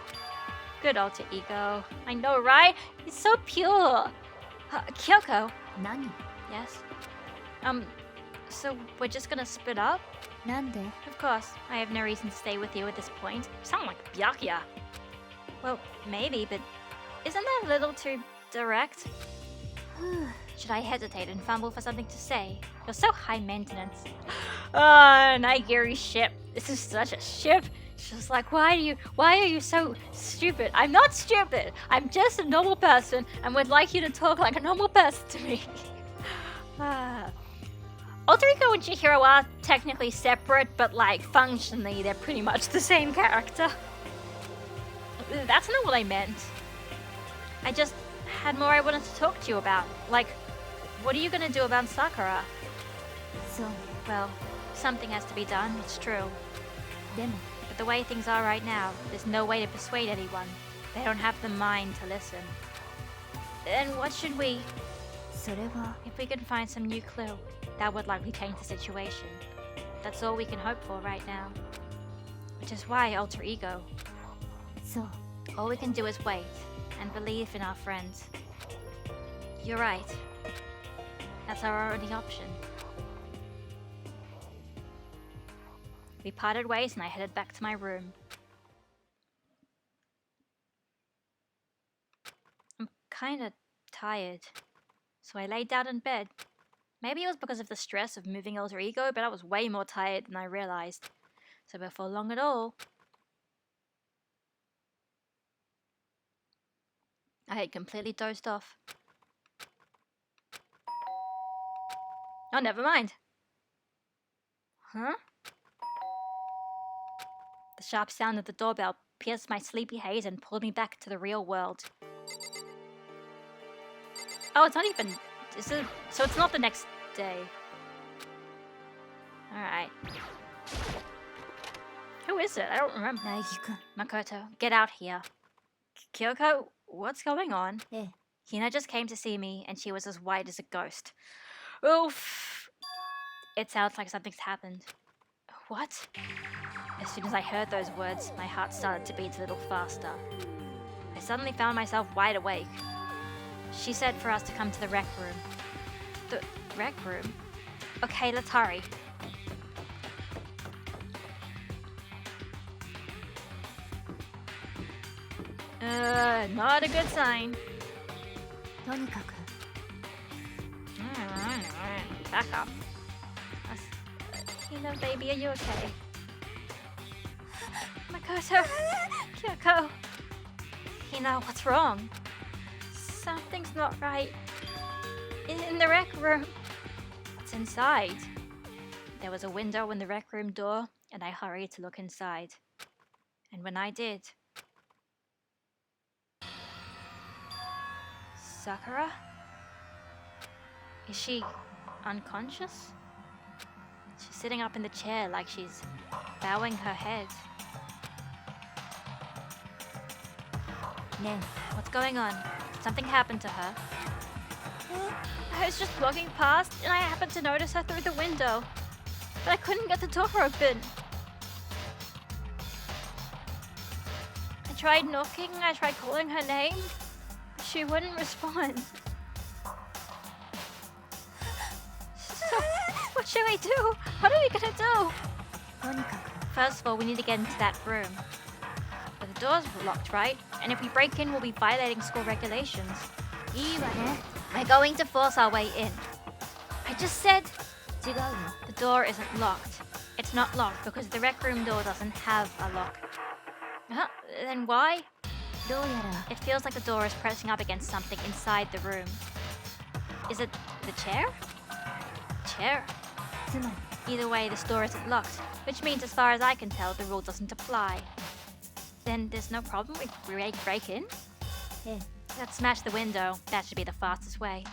Good alter ego. I know, right? It's so pure. Kyoko. 何 Yes? So we're just gonna split up? なんで Of course. I have no reason to stay with you at this point. You sound like Byakuya. Well, maybe, but isn't that a little too direct? Should I hesitate and fumble for something to say? You're so high maintenance. Nigiri ship. This is such a ship. She's like, why are you so stupid? I'm not stupid. I'm just a normal person and would like you to talk like a normal person to me. Alter Ego and Chihiro are technically separate, but like functionally they're pretty much the same character. That's not what I meant. I just had more I wanted to talk to you about. Like, what are you gonna do about Sakura? そう Well, something has to be done, it's true. でも But the way things are right now, there's no way to persuade anyone. They don't have the mind to listen. Then what should we... それは If we can find some new clue, that would likely change the situation. That's all we can hope for right now. Which is why Alter Ego. そう All we can do is wait and believe in our friends. You're right. That's our only option. We parted ways and I headed back to my room. I'm kinda tired, so I laid down in bed. Maybe it was because of the stress of moving Alter Ego, but I was way more tired than I realized. So before long at all, I had completely dozed off. Oh, never mind. Huh? The sharp sound of the doorbell pierced my sleepy haze and pulled me back to the real world. Oh, it's not even... so it's not the next day. Alright. Who is it? I don't remember. Makoto, get out here. Kyoko, what's going on? Hina just came to see me, and she was as white as a ghost. Oof. It sounds like something's happened. What? As soon as I heard those words, my heart started to beat a little faster. I suddenly found myself wide awake. She said for us to come to the rec room. The rec room? Okay, let's hurry. Not a good sign. Back up. Hina, baby, are you okay? Makoto! Kyoko! Hina, what's wrong? Something's not right. In the rec room. What's inside? There was a window in the rec room door, and I hurried to look inside. And when I did... Sakura? Is she unconscious? She's sitting up in the chair like she's bowing her head. What's going on? Something happened to her. I was just walking past and I happened to notice her through the window, but I couldn't get the door open. I tried knocking, I tried calling her name, but she wouldn't respond. So, what should we do? What are we gonna do? First of all, we need to get into that room. But the doors were locked, right? And if we break in, we'll be violating school regulations. We're going to force our way in. I just said... The door isn't locked. It's not locked because the rec room door doesn't have a lock. Then why? It feels like the door is pressing up against something inside the room. Is it the chair? Chair? Either way, this door isn't locked, which means as far as I can tell, the rule doesn't apply. Then there's no problem if we break in? Let's smash the window. That should be the fastest way.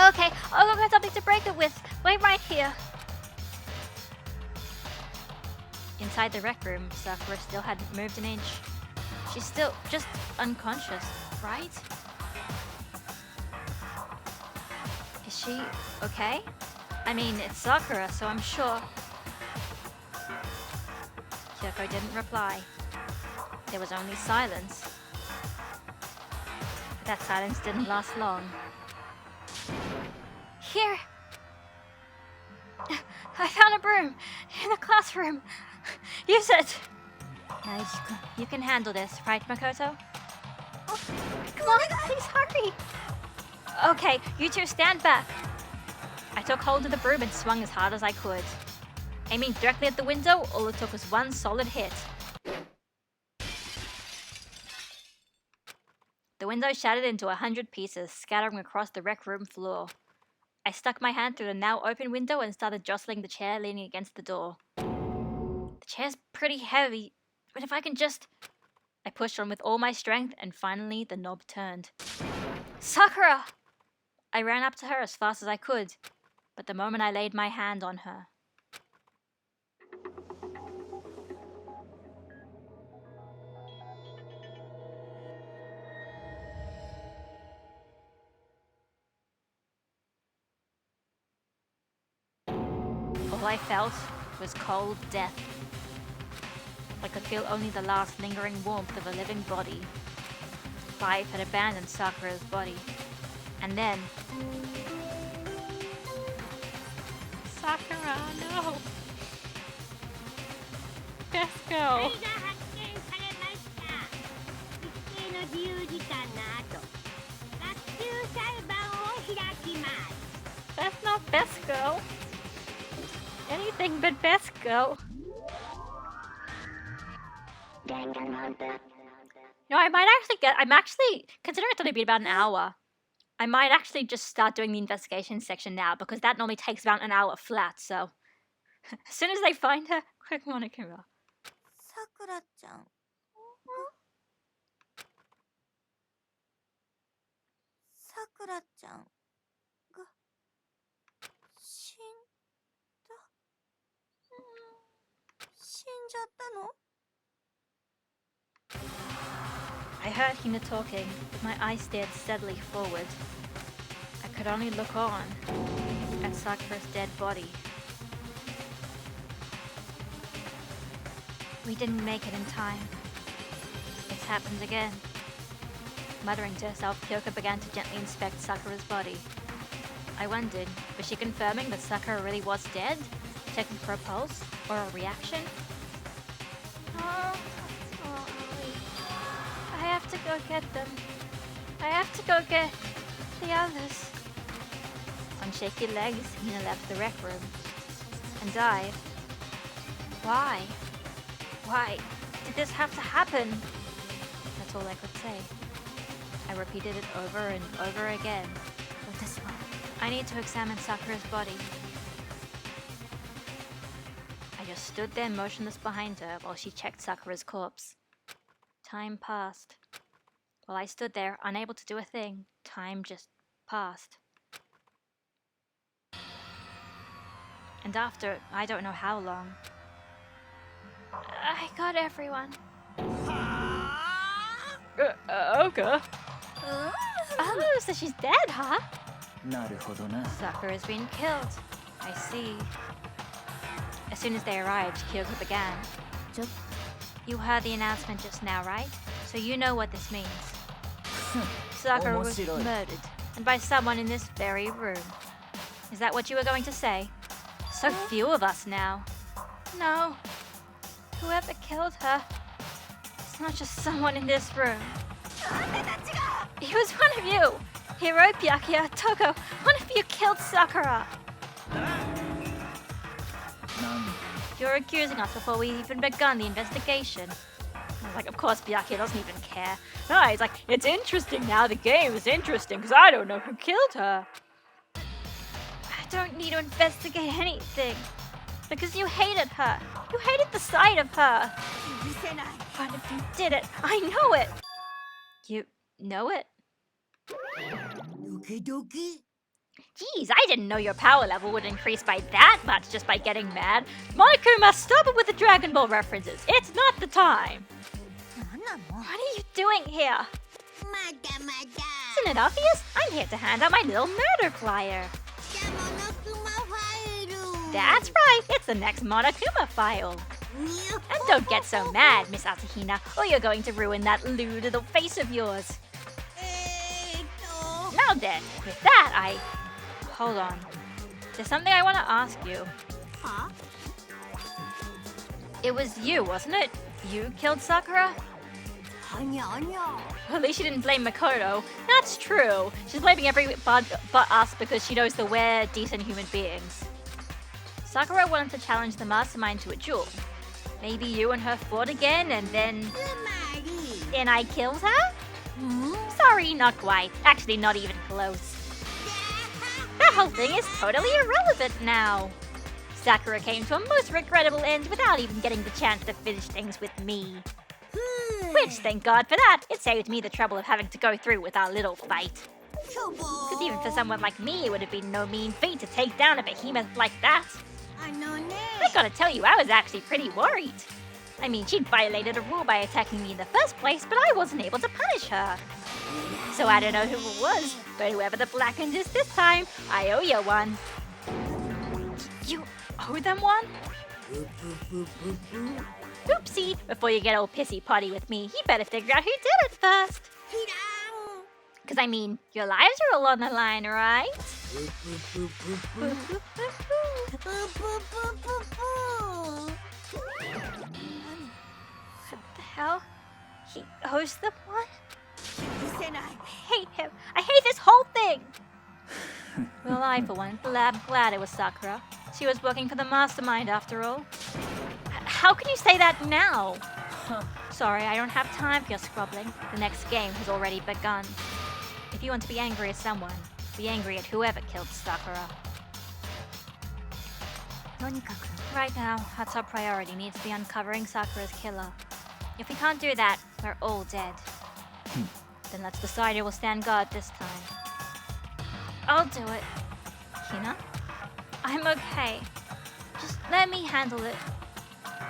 Okay, I've got something to break it with. Wait right here. Inside the rec room, Sakura still hadn't moved an inch. She's still just unconscious, right? Is she okay? I mean, it's Sakura, so I'm sure. Kyoko didn't reply. There was only silence. But that silence didn't last long. Here! I found a broom in the classroom. Use it! You can handle this, right, Makoto? Oh, come on, please hurry! Okay, you two stand back. I took hold of the broom and swung as hard as I could. Aiming directly at the window, all it took was one solid hit. The window shattered into 100 pieces, scattering across the rec room floor. I stuck my hand through the now open window and started jostling the chair leaning against the door. The chair's pretty heavy, but if I can just... I pushed on with all my strength and finally the knob turned. Sakura! I ran up to her as fast as I could, but the moment I laid my hand on her... all I felt was cold death. I could feel only the last lingering warmth of a living body. Life had abandoned Sakura's body. And then... Sakura, no! Best girl! That's not best girl. Anything but best girl. No, I'm actually considering it's only been about an hour. I might actually just start doing the investigation section now because that normally takes about an hour flat, so... as soon as they find her, quick Monokuma. さくらちゃんがさくらちゃんが死んだ死んじゃったの I heard Hina talking, but my eyes stared steadily forward. I could only look on at Sakura's dead body. We didn't make it in time. It's happened again. Muttering to herself, Kyoko began to gently inspect Sakura's body. I wondered, was she confirming that Sakura really was dead? Checking for a pulse or a reaction? I have to go get them. I have to go get the others. On shaky legs, Hina left the rec room. And died. Why? Why did this have to happen? That's all I could say. I repeated it over and over again. But this one, I need to examine Sakura's body. I just stood there motionless behind her while she checked Sakura's corpse. Time passed. While I stood there, unable to do a thing, time just passed. And after, I don't know how long, I got everyone. Okay. Oh, so she's dead, huh? なるほどな。 Sakura's been killed. I see. As soon as they arrived, Kyoko began. You heard the announcement just now, right? So you know what this means. Sakura was murdered, and by someone in this very room. Is that what you were going to say? So few of us now. No. Whoever killed her, it's not just someone in this room. It was one of you! Hiro, Byakuya, Toko, one of you killed Sakura! You're accusing us before we even begun the investigation. I was like, of course Byakuya doesn't even care. No, he's like, it's interesting now, the game is interesting, because I don't know who killed her. I don't need to investigate anything. Because you hated her. You hated the sight of her. But if you did it, I know it. You know it? Jeez, I didn't know your power level would increase by that much just by getting mad. Monokuma, stop it with the Dragon Ball references. It's not the time. What are you doing here? Isn't it obvious? I'm here to hand out my little murder flyer. That's right, it's the next Monokuma file. And don't get so mad, Miss Asahina, or you're going to ruin that lewd little face of yours. Now then, with that, Hold on. There's something I want to ask you. Huh? It was you, wasn't it? You killed Sakura? Well, at least she didn't blame Makoto. That's true. She's blaming everyone but us because she knows that we're decent human beings. Sakura wanted to challenge the mastermind to a duel. Maybe you and her fought again and then I killed her? Sorry, not quite. Actually, not even close. That whole thing is totally irrelevant now. Sakura came to a most regrettable end without even getting the chance to finish things with me. Which, thank God for that, it saved me the trouble of having to go through with our little fight. Because even for someone like me, it would have been no mean feat to take down a behemoth like that. I gotta tell you, I was actually pretty worried. I mean, she'd violated a rule by attacking me in the first place, but I wasn't able to punish her. So I don't know who it was, but whoever the Blackened is this time, I owe you one. You owe them one? Oopsie, before you get all pissy-potty with me, you better figure out who did it first. Because, I mean, your lives are all on the line, right? What the hell? He owes them one? I hate him. I hate this whole thing. Well, I, for one, am glad it was Sakura. She was working for the mastermind, after all. How can you say that now? Sorry, I don't have time for your squabbling. The next game has already begun. If you want to be angry at someone, be angry at whoever killed Sakura. とにかく Right now, our top priority needs to be uncovering Sakura's killer. If we can't do that, we're all dead. Then let's decide who will stand guard this time. I'll do it. Hina? I'm okay. Just let me handle it.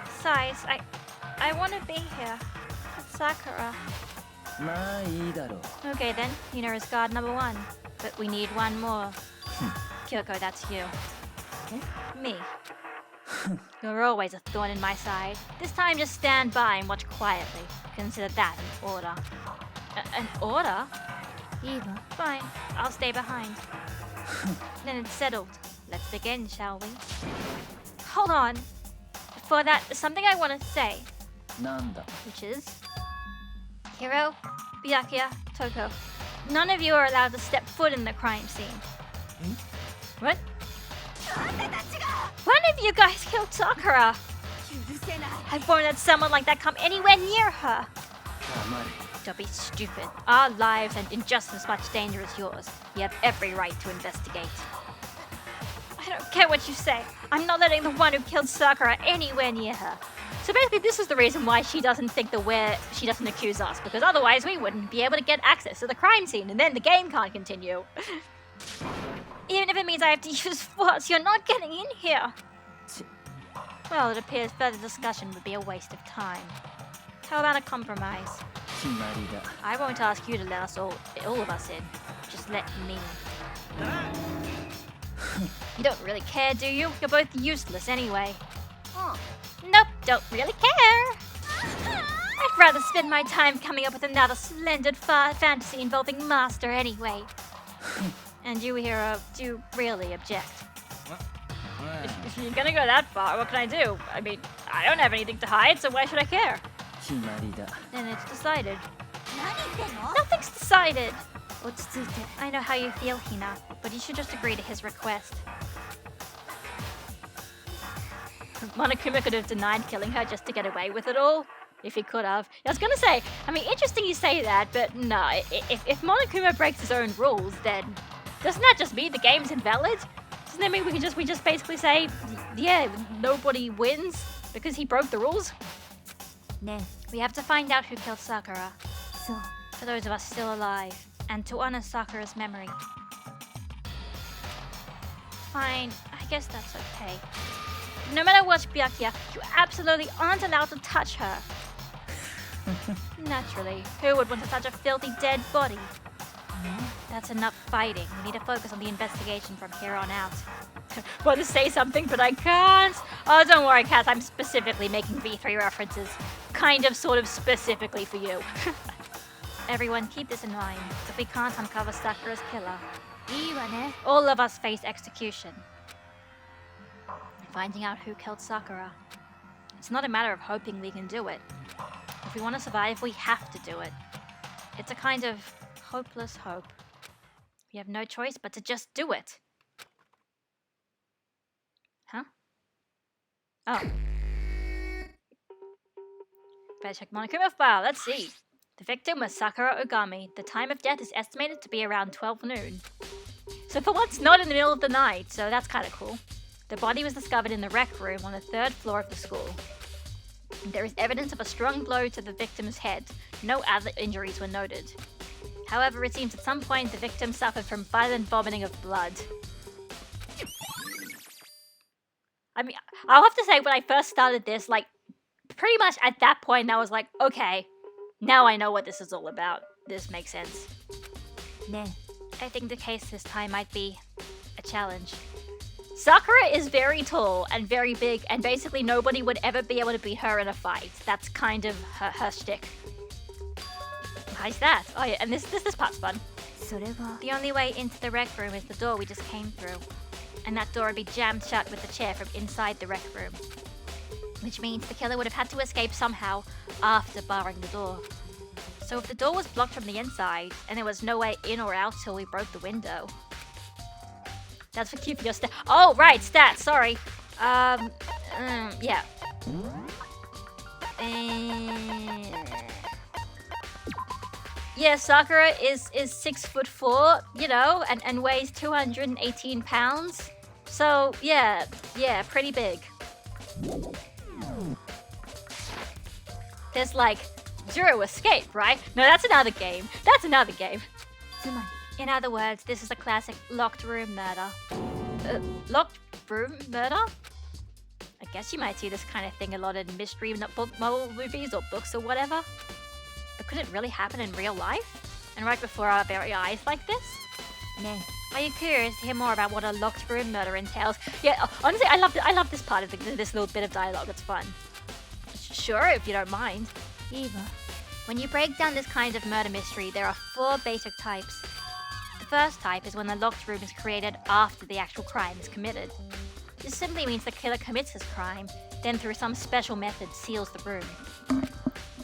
Besides, I want to be here with Sakura. まあいいだろう Okay then, Hina is guard number 1. But we need one more. Kyoko, that's you. Me. You're always a thorn in my side. This time just stand by and watch quietly. Consider that an order. An order? いいわ Fine, I'll stay behind. Then it's settled. Let's begin, shall we? Hold on. Before that, there's something I want to say, なんだ which is... Hiro, Byakuya, Toko. None of you are allowed to step foot in the crime scene. What? One of you guys killed Sakura! 許せない I won't let someone like that come anywhere near her! 黙れ Don't be stupid. Our lives are in just as much danger as yours. You have every right to investigate. I don't care what you say. I'm not letting the one who killed Sakura anywhere near her. So basically, this is the reason why she doesn't think she doesn't accuse us, because otherwise we wouldn't be able to get access to the crime scene, and then the game can't continue. Even if it means I have to use force, you're not getting in here. Well, it appears further discussion would be a waste of time. How about a compromise? 決まりだ I won't ask you to let us all of us in. Just let me. You don't really care, do you? You're both useless anyway. Nope, don't really care. I'd rather spend my time coming up with another splendid fantasy involving Master anyway. And you, Hero, do really object. If you're gonna go that far, what can I do? I mean, I don't have anything to hide, so why should I care? 決まりだ Then it's decided. 何言ってんの Nothing's decided. 落ち着いて I know how you feel, Hina, but you should just agree to his request. Monokuma could have denied killing her just to get away with it all. If he could have. I was gonna say, I mean, interesting you say that, but no, if Monokuma breaks his own rules, then doesn't that just mean the game's invalid? Doesn't that mean we just basically say, yeah, nobody wins because he broke the rules? ね We have to find out who killed Sakura, そう for those of us still alive, and to honor Sakura's memory. Fine, I guess that's okay. No matter what, Byakuya, you absolutely aren't allowed to touch her. Naturally, who would want to touch a filthy dead body? That's enough fighting. We need to focus on the investigation from here on out. Want to say something, but I can't. Oh, don't worry, Cass. I'm specifically making V3 references. Kind of, sort of, specifically for you. Everyone, keep this in mind. If we can't uncover Sakura's killer, いいわね all of us face execution. Finding out who killed Sakura. It's not a matter of hoping we can do it. If we want to survive, we have to do it. It's a kind of hopeless hope. We have no choice but to just do it. Huh? Oh. Better check Monokuma file. Let's see. The victim was Sakura Ogami. The time of death is estimated to be around 12 noon. So for once, not in the middle of the night, so that's kind of cool. The body was discovered in the rec room on the 3rd floor of the school. There is evidence of a strong blow to the victim's head. No other injuries were noted. However, it seems at some point the victim suffered from violent vomiting of blood. I mean, I'll have to say when I first started this, like, pretty much at that point I was like, okay, now I know what this is all about. This makes sense. ね I think the case this time might be a challenge. Sakura is very tall and very big, and basically nobody would ever be able to beat her in a fight. That's kind of her shtick. How's that? Oh yeah, and this part's fun. それは The only way into the rec room is the door we just came through. And that door would be jammed shut with the chair from inside the rec room. Which means the killer would have had to escape somehow after barring the door. So if the door was blocked from the inside, and there was no way in or out till we broke the window. That's for keeping your stat. Oh, right, stats, sorry. Yeah. Yeah, Sakura is 6'4", you know, and weighs 218 pounds. So yeah, pretty big. There's like zero escape, right? No, that's another game. That's another game. つまり In other words, this is a classic locked room murder. Locked room murder? I guess you might see this kind of thing a lot in mystery movies or books or whatever. But could it really happen in real life? And right before our very eyes like this? ね Are you curious to hear more about what a locked room murder entails? Yeah, honestly, I love this part of this little bit of dialogue. It's fun. Sure, if you don't mind. いいわ When you break down this kind of murder mystery, there are 4 basic types. The first type is when the locked room is created after the actual crime is committed. This simply means the killer commits his crime, then through some special method seals the room.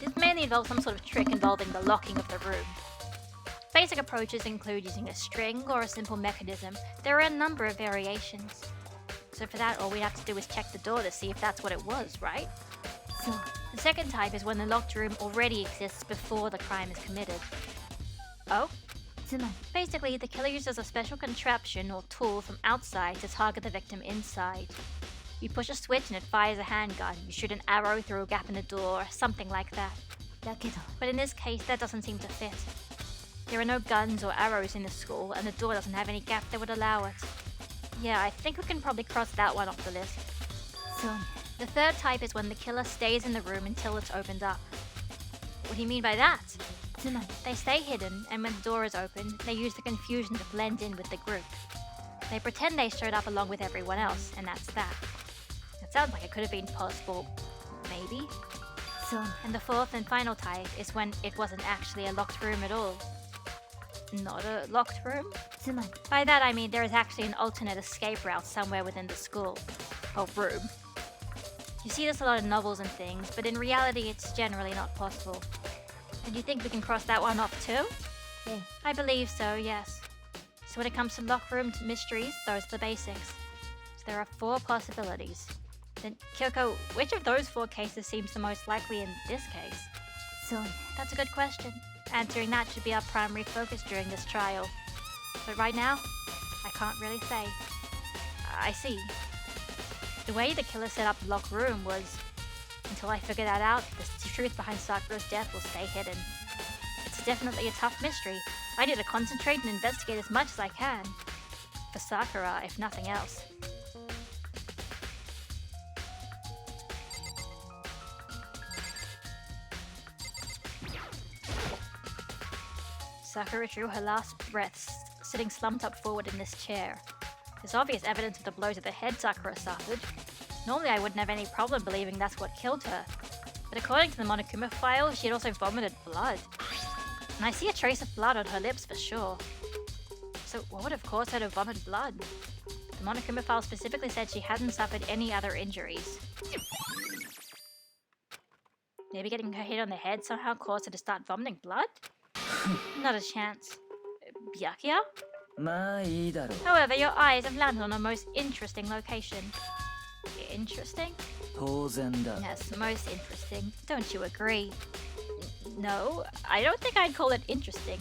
This mainly involves some sort of trick involving the locking of the room. Basic approaches include using a string or a simple mechanism. There are a number of variations. So for that, all we have to do is check the door to see if that's what it was, right? そう The second type is when the locked room already exists before the crime is committed. Oh? つまり Basically, the killer uses a special contraption or tool from outside to target the victim inside. You push a switch and it fires a handgun. You shoot an arrow through a gap in the door, or something like that. だけど But in this case, that doesn't seem to fit. There are no guns or arrows in the school, and the door doesn't have any gap that would allow it. Yeah, I think we can probably cross that one off the list. そうね The third type is when the killer stays in the room until it's opened up. What do you mean by that? つまり They stay hidden, and when the door is opened, they use the confusion to blend in with the group. They pretend they showed up along with everyone else, and that's that. It sounds like it could have been possible, maybe? そうね And the fourth and final type is when it wasn't actually a locked room at all. Not a locked room? つまり By that I mean there is actually an alternate escape route somewhere within the school. Or room. You see this a lot in novels and things, but in reality it's generally not possible. And you think we can cross that one off too? ええ I believe so, yes. So when it comes to locked room mysteries, those are the basics. So there are 4 possibilities. Then, Kyoko, which of those 4 cases seems the most likely in this case? そうね That's a good question. Answering that should be our primary focus during this trial. But right now, I can't really say. I see. The way the killer set up the locked room was, until I figure that out, the truth behind Sakura's death will stay hidden. It's definitely a tough mystery. I need to concentrate and investigate as much as I can. For Sakura, if nothing else. Sakura drew her last breaths, sitting slumped up forward in this chair. There's obvious evidence of the blow to the head Sakura suffered. Normally I wouldn't have any problem believing that's what killed her. But according to the Monokuma file, she had also vomited blood. And I see a trace of blood on her lips for sure. So what would have caused her to vomit blood? The Monokuma file specifically said she hadn't suffered any other injuries. Maybe getting her hit on the head somehow caused her to start vomiting blood? Not a chance. Byakuya? まあいいだろう However, your eyes have landed on a most interesting location. Interesting? 当然だ Yes, most interesting. Don't you agree? No, I don't think I'd call it interesting.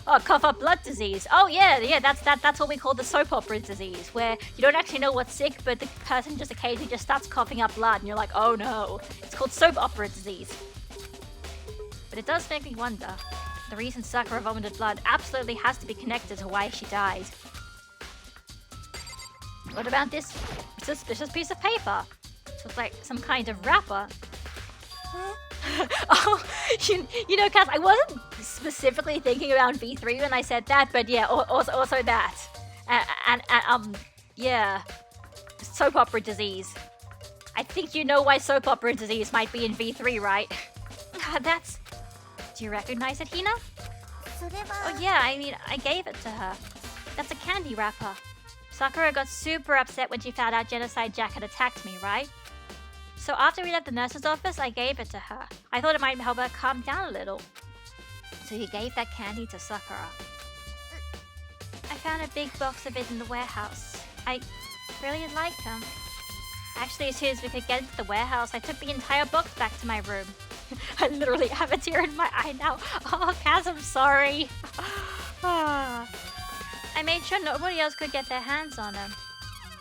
Oh, cough up blood disease. Oh yeah, that's what we call the soap opera disease, where you don't actually know what's sick, but the person just occasionally just starts coughing up blood, and you're like, oh no. It's called soap opera disease. But it does make me wonder. The reason Sakura vomited blood absolutely has to be connected to why she died. What about this suspicious piece of paper? It looks like some kind of wrapper. Oh, you know, Cass, I wasn't specifically thinking around V3 when I said that, but yeah, also that. Yeah. Soap opera disease. I think you know why soap opera disease might be in V3, right? That's... Do you recognize it, Hina? それは Oh yeah, I mean, I gave it to her. That's a candy wrapper. Sakura got super upset when she found out Genocide Jack had attacked me, right? So after we left the nurse's office, I gave it to her. I thought it might help her calm down a little. So you gave that candy to Sakura. I found a big box of it in the warehouse. I really like them. Actually, as soon as we could get into the warehouse, I took the entire box back to my room. I literally have a tear in my eye now. Oh, Kaz, I'm sorry. I made sure nobody else could get their hands on him.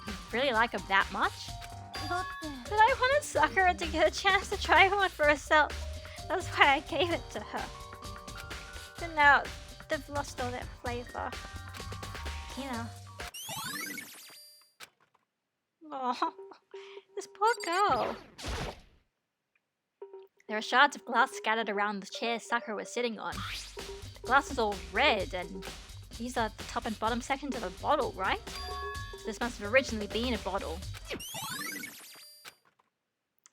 You really like him that much? だって But I wanted Sakura to get a chance to try one for herself. That's why I gave it to her. But now, they've lost all that flavor. You know. Oh, this poor girl. There are shards of glass scattered around the chair Sakura was sitting on. The glass is all red, and these are the top and bottom sections of a bottle, right? So this must have originally been a bottle.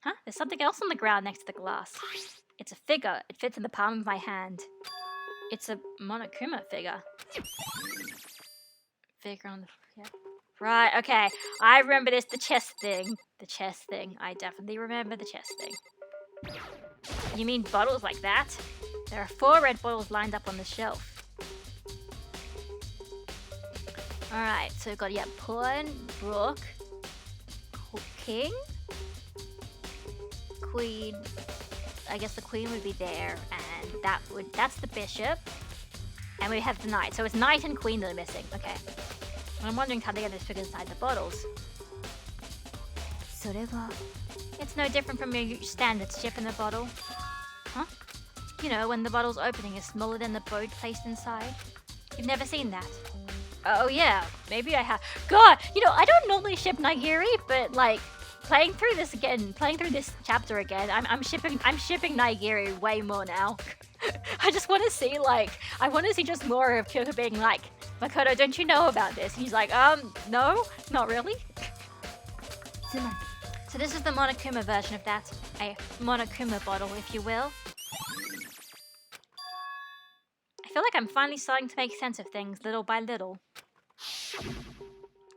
Huh? There's something else on the ground next to the glass. It's a figure. It fits in the palm of my hand. It's a Monokuma figure. Figure on the... Yeah. Right, okay. I remember this. The chest thing. The chest thing. I definitely remember the chest thing. You mean bottles like that? There are 4 red bottles lined up on the shelf. Alright, so we've got, yeah, Pawn, Brook, King, Queen. I guess the Queen would be there, and that's the Bishop. And we have the Knight. So it's Knight and Queen that are missing. Okay. And I'm wondering how they get this figure inside the bottles. それは It's no different from your standard ship in the bottle. Huh? You know, when the bottle's opening is smaller than the boat placed inside. You've never seen that? Oh yeah, maybe I have. God, you know, I don't normally ship Nigiri, but like, playing through this chapter again, I'm shipping Nigiri way more now. I just want to see, like, I want to see just more of Kyoko being like, Makoto, don't you know about this? And he's like, no, not really. つまり So this is the Monokuma version of that. A Monokuma bottle, if you will. I feel like I'm finally starting to make sense of things little by little.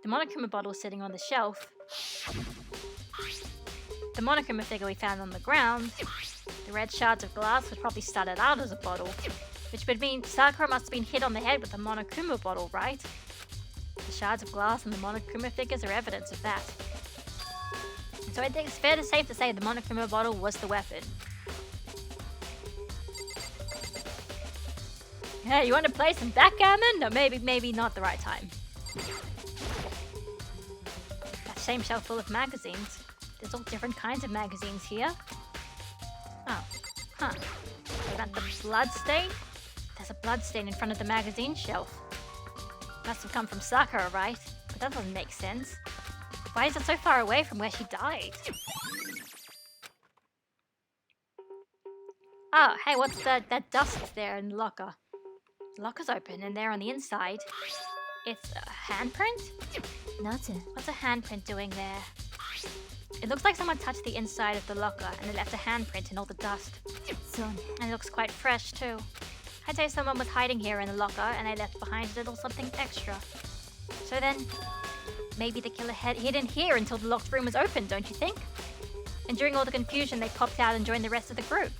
The Monokuma bottle is sitting on the shelf. The Monokuma figure we found on the ground. The red shards of glass would probably started out as a bottle, which would mean Sakura must have been hit on the head with a Monokuma bottle, right? The shards of glass and the Monokuma figures are evidence of that. So I think it's safe to say the Monokuma bottle was the weapon. Hey, you want to play some backgammon? No, maybe not the right time. That same shelf full of magazines. There's all different kinds of magazines here. Oh, huh. What about the blood stain? There's a blood stain in front of the magazine shelf. Must have come from Sakura, right? But that doesn't make sense. Why is it so far away from where she died? Oh, hey, what's that dust there in the locker? The locker's open, and there on the inside, it's a handprint? なぜ What's a handprint doing there? It looks like someone touched the inside of the locker, and they left a handprint in all the dust. そうね And it looks quite fresh, too. I'd say someone was hiding here in the locker, and they left behind a little something extra. So then, maybe the killer had hidden here until the locked room was open, don't you think? And during all the confusion, they popped out and joined the rest of the group.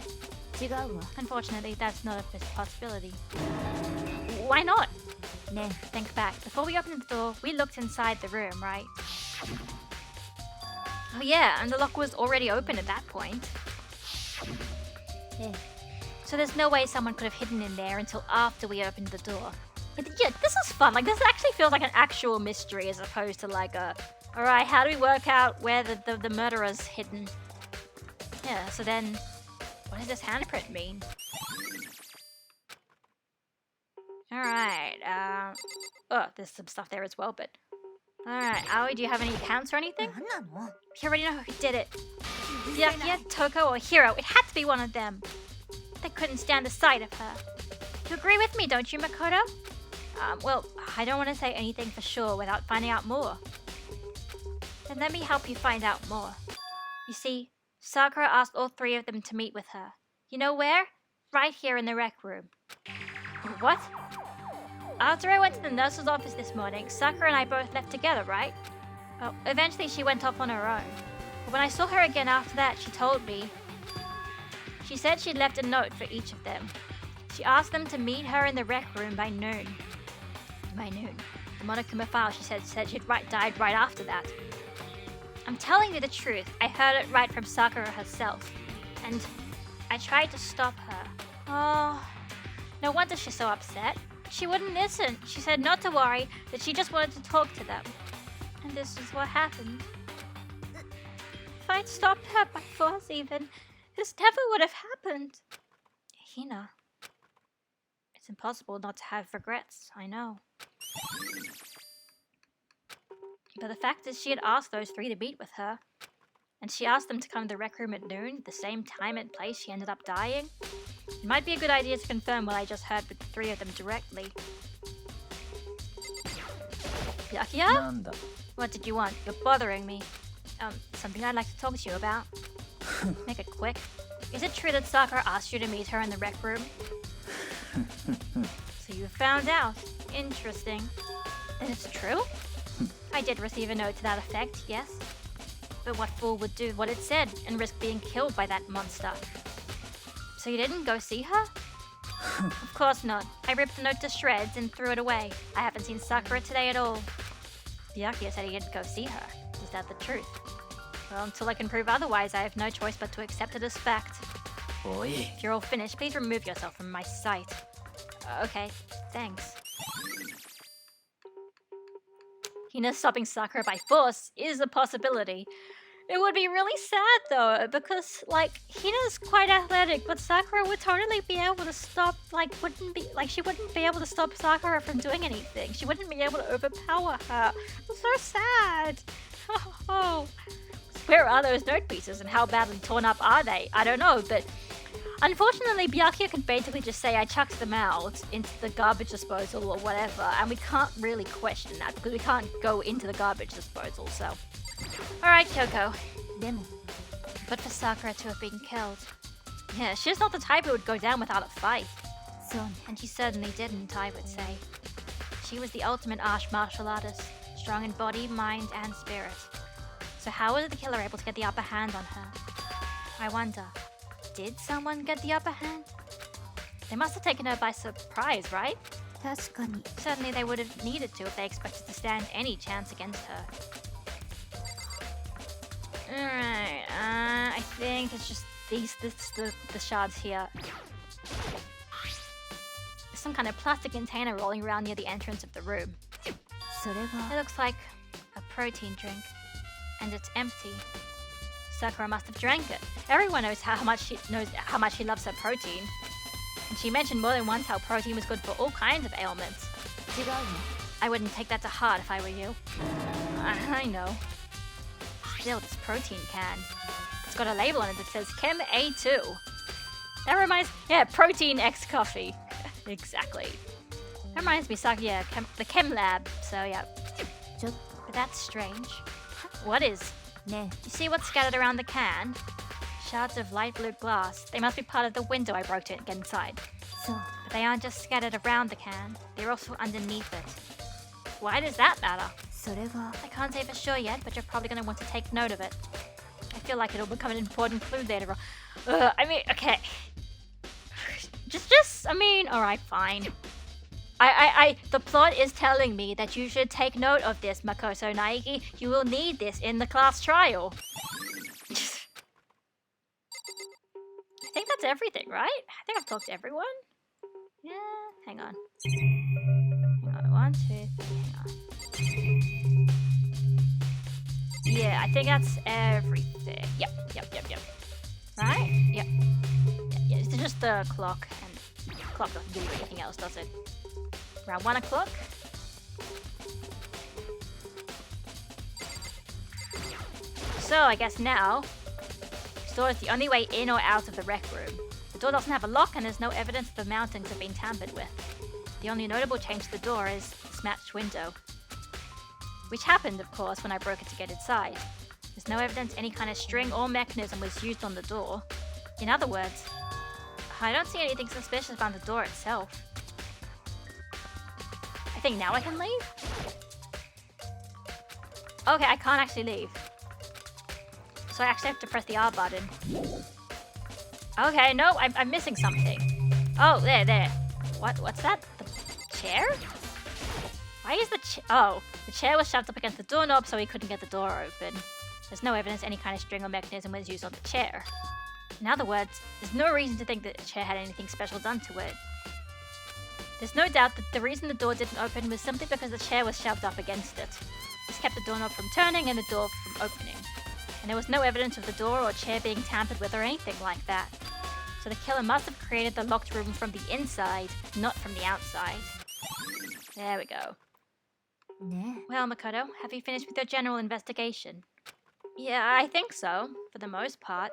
違うわ Unfortunately, that's not a possibility. Why not? ね Think back. Before we opened the door, we looked inside the room, right? Oh yeah, and the lock was already open at that point. え So there's no way someone could have hidden in there until after we opened the door. But yeah, this is fun. Like, this actually feels like an actual mystery as opposed to like a... Alright, how do we work out where the murderer's hidden? Yeah, so then... What does this handprint mean? Alright, oh, there's some stuff there as well, but... Alright, Aoi, do you have any accounts or anything? 何なの You already know who did it. Yeah, Toko or Hiro. It had to be one of them. They couldn't stand the sight of her. You agree with me, don't you, Makoto? Well, I don't want to say anything for sure without finding out more. Then let me help you find out more. You see, Sakura asked all 3 of them to meet with her. You know where? Right here in the rec room. What? After I went to the nurse's office this morning, Sakura and I both left together, right? Well, eventually she went off on her own. But when I saw her again after that, she told me... She said she'd left a note for each of them. She asked them to meet her in the rec room by noon. By noon. The Monokuma file, she said she'd died right after that. I'm telling you the truth. I heard it right from Sakura herself. And I tried to stop her. Oh, no wonder she's so upset. She wouldn't listen. She said not to worry, that she just wanted to talk to them. And this is what happened. If I'd stopped her by force even, this never would have happened. Hina. It's impossible not to have regrets, I know. But the fact is she had asked those three to meet with her. And she asked them to come to the rec room at noon, the same time and place she ended up dying. It might be a good idea to confirm what I just heard with the three of them directly. Byakuya? Nanda. What did you want? You're bothering me. Something I'd like to talk to you about. Make it quick. Is it true that Sakura asked you to meet her in the rec room? So you found out. Interesting. Then it's true? I did receive a note to that effect, yes. But what fool would do what it said and risk being killed by that monster? So you didn't go see her? Of course not. I ripped the note to shreds and threw it away. I haven't seen Sakura today at all. Byakuya said he didn't go see her. Is that the truth? Well, until I can prove otherwise, I have no choice but to accept it as fact. Oi. If you're all finished, please remove yourself from my sight. Okay, thanks. Hina stopping Sakura by force is a possibility. It would be really sad though, because like Hina's quite athletic, but Sakura would totally be able to stop. She wouldn't be able to stop Sakura from doing anything. She wouldn't be able to overpower her. It's so sad. Oh. Where are those note pieces and how badly torn up are they? I don't know, but unfortunately Byakuya can basically just say I chucked them out into the garbage disposal or whatever, and we can't really question that because we can't go into the garbage disposal, so. Alright, Kyoko. Demo. But for Sakura to have been killed. Yeah, she's not the type who would go down without a fight. So, And she certainly didn't, I would say. She was the ultimate martial artist, strong in body, mind, and spirit. So how was the killer able to get the upper hand on her? I wonder, did someone get the upper hand? They must have taken her by surprise, right? 確かに. Certainly they would have needed to if they expected to stand any chance against her. Alright, I think it's just the shards here. There's some kind of plastic container rolling around near the entrance of the room. それは It looks like a protein drink. And it's empty. Sakura must have drank it. Everyone knows how much she loves her protein. And she mentioned more than once how protein was good for all kinds of ailments. 違うの. I wouldn't take that to heart if I were you. I know. Still, this protein can. It's got a label on it that says Chem A2. That reminds... Yeah, Protein X Coffee. Exactly. That reminds me, Sakura, the Chem Lab. So, yeah. ちょっと But that's strange. What is? ね You see what's scattered around the can? Shards of light blue glass. They must be part of the window I broke to get inside. そう But they aren't just scattered around the can. They're also underneath it. Why does that matter? それは I can't say for sure yet, but you're probably going to want to take note of it. I feel like it'll become an important clue later on. Okay. Alright, fine. The plot is telling me that you should take note of this, Makoto Naegi. You will need this in the class trial. I think that's everything, right? I think I've talked to everyone. Yeah, hang on. Hang on, 1, 2, 3, hang on. Yeah, I think that's everything. Yep. Right? Yep. Yeah, it's just the clock, and the clock doesn't do anything else, does it? Around 1 o'clock? So, I guess now, this door is the only way in or out of the rec room. The door doesn't have a lock and there's no evidence that the mountings have been tampered with. The only notable change to the door is the smashed window. Which happened, of course, when I broke it to get inside. There's no evidence any kind of string or mechanism was used on the door. In other words, I don't see anything suspicious about the door itself. I think now I can leave? Okay, I can't actually leave. So I actually have to press the R button. Okay, no, I'm missing something. Oh, there. What's that? The chair? Why is the chair was shoved up against the doorknob so he couldn't get the door open. There's no evidence any kind of string or mechanism was used on the chair. In other words, there's no reason to think that the chair had anything special done to it. There's no doubt that the reason the door didn't open was simply because the chair was shoved up against it. This kept the doorknob from turning and the door from opening. And there was no evidence of the door or chair being tampered with or anything like that. So the killer must have created the locked room from the inside, not from the outside. There we go. Well, Makoto, have you finished with your general investigation? Yeah, I think so, for the most part.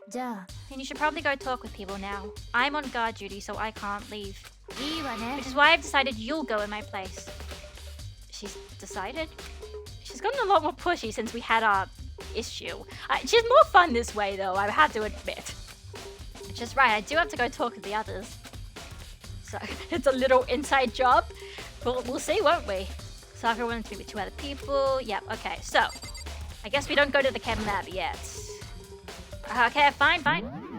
じゃあ And you should probably go talk with people now. I'm on guard duty, so I can't leave. いいわね Which is why I've decided you'll go in my place. She's decided? She's gotten a lot more pushy since we had our issue. She's more fun this way, though, I have to admit. Which is right, I do have to go talk to the others. So, it's a little inside job. We'll see, won't we? Sakura wanted to meet with 2 other people. Yep, okay, so. I guess we don't go to the chem lab yet. Okay, fine.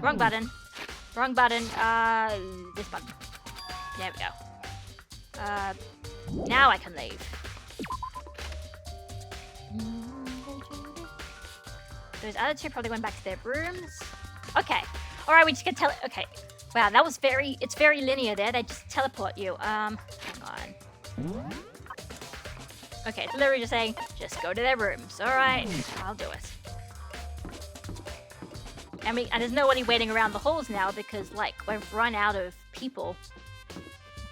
Wrong button. This button. There we go. Now I can leave. Those other 2 probably went back to their rooms. Okay. Alright, we just get okay. Wow, that was it's very linear there. They just teleport you. Hang on. Okay, it's literally just saying, just go to their rooms. Alright, I'll do it. And there's nobody waiting around the halls now because, like, we've run out of people.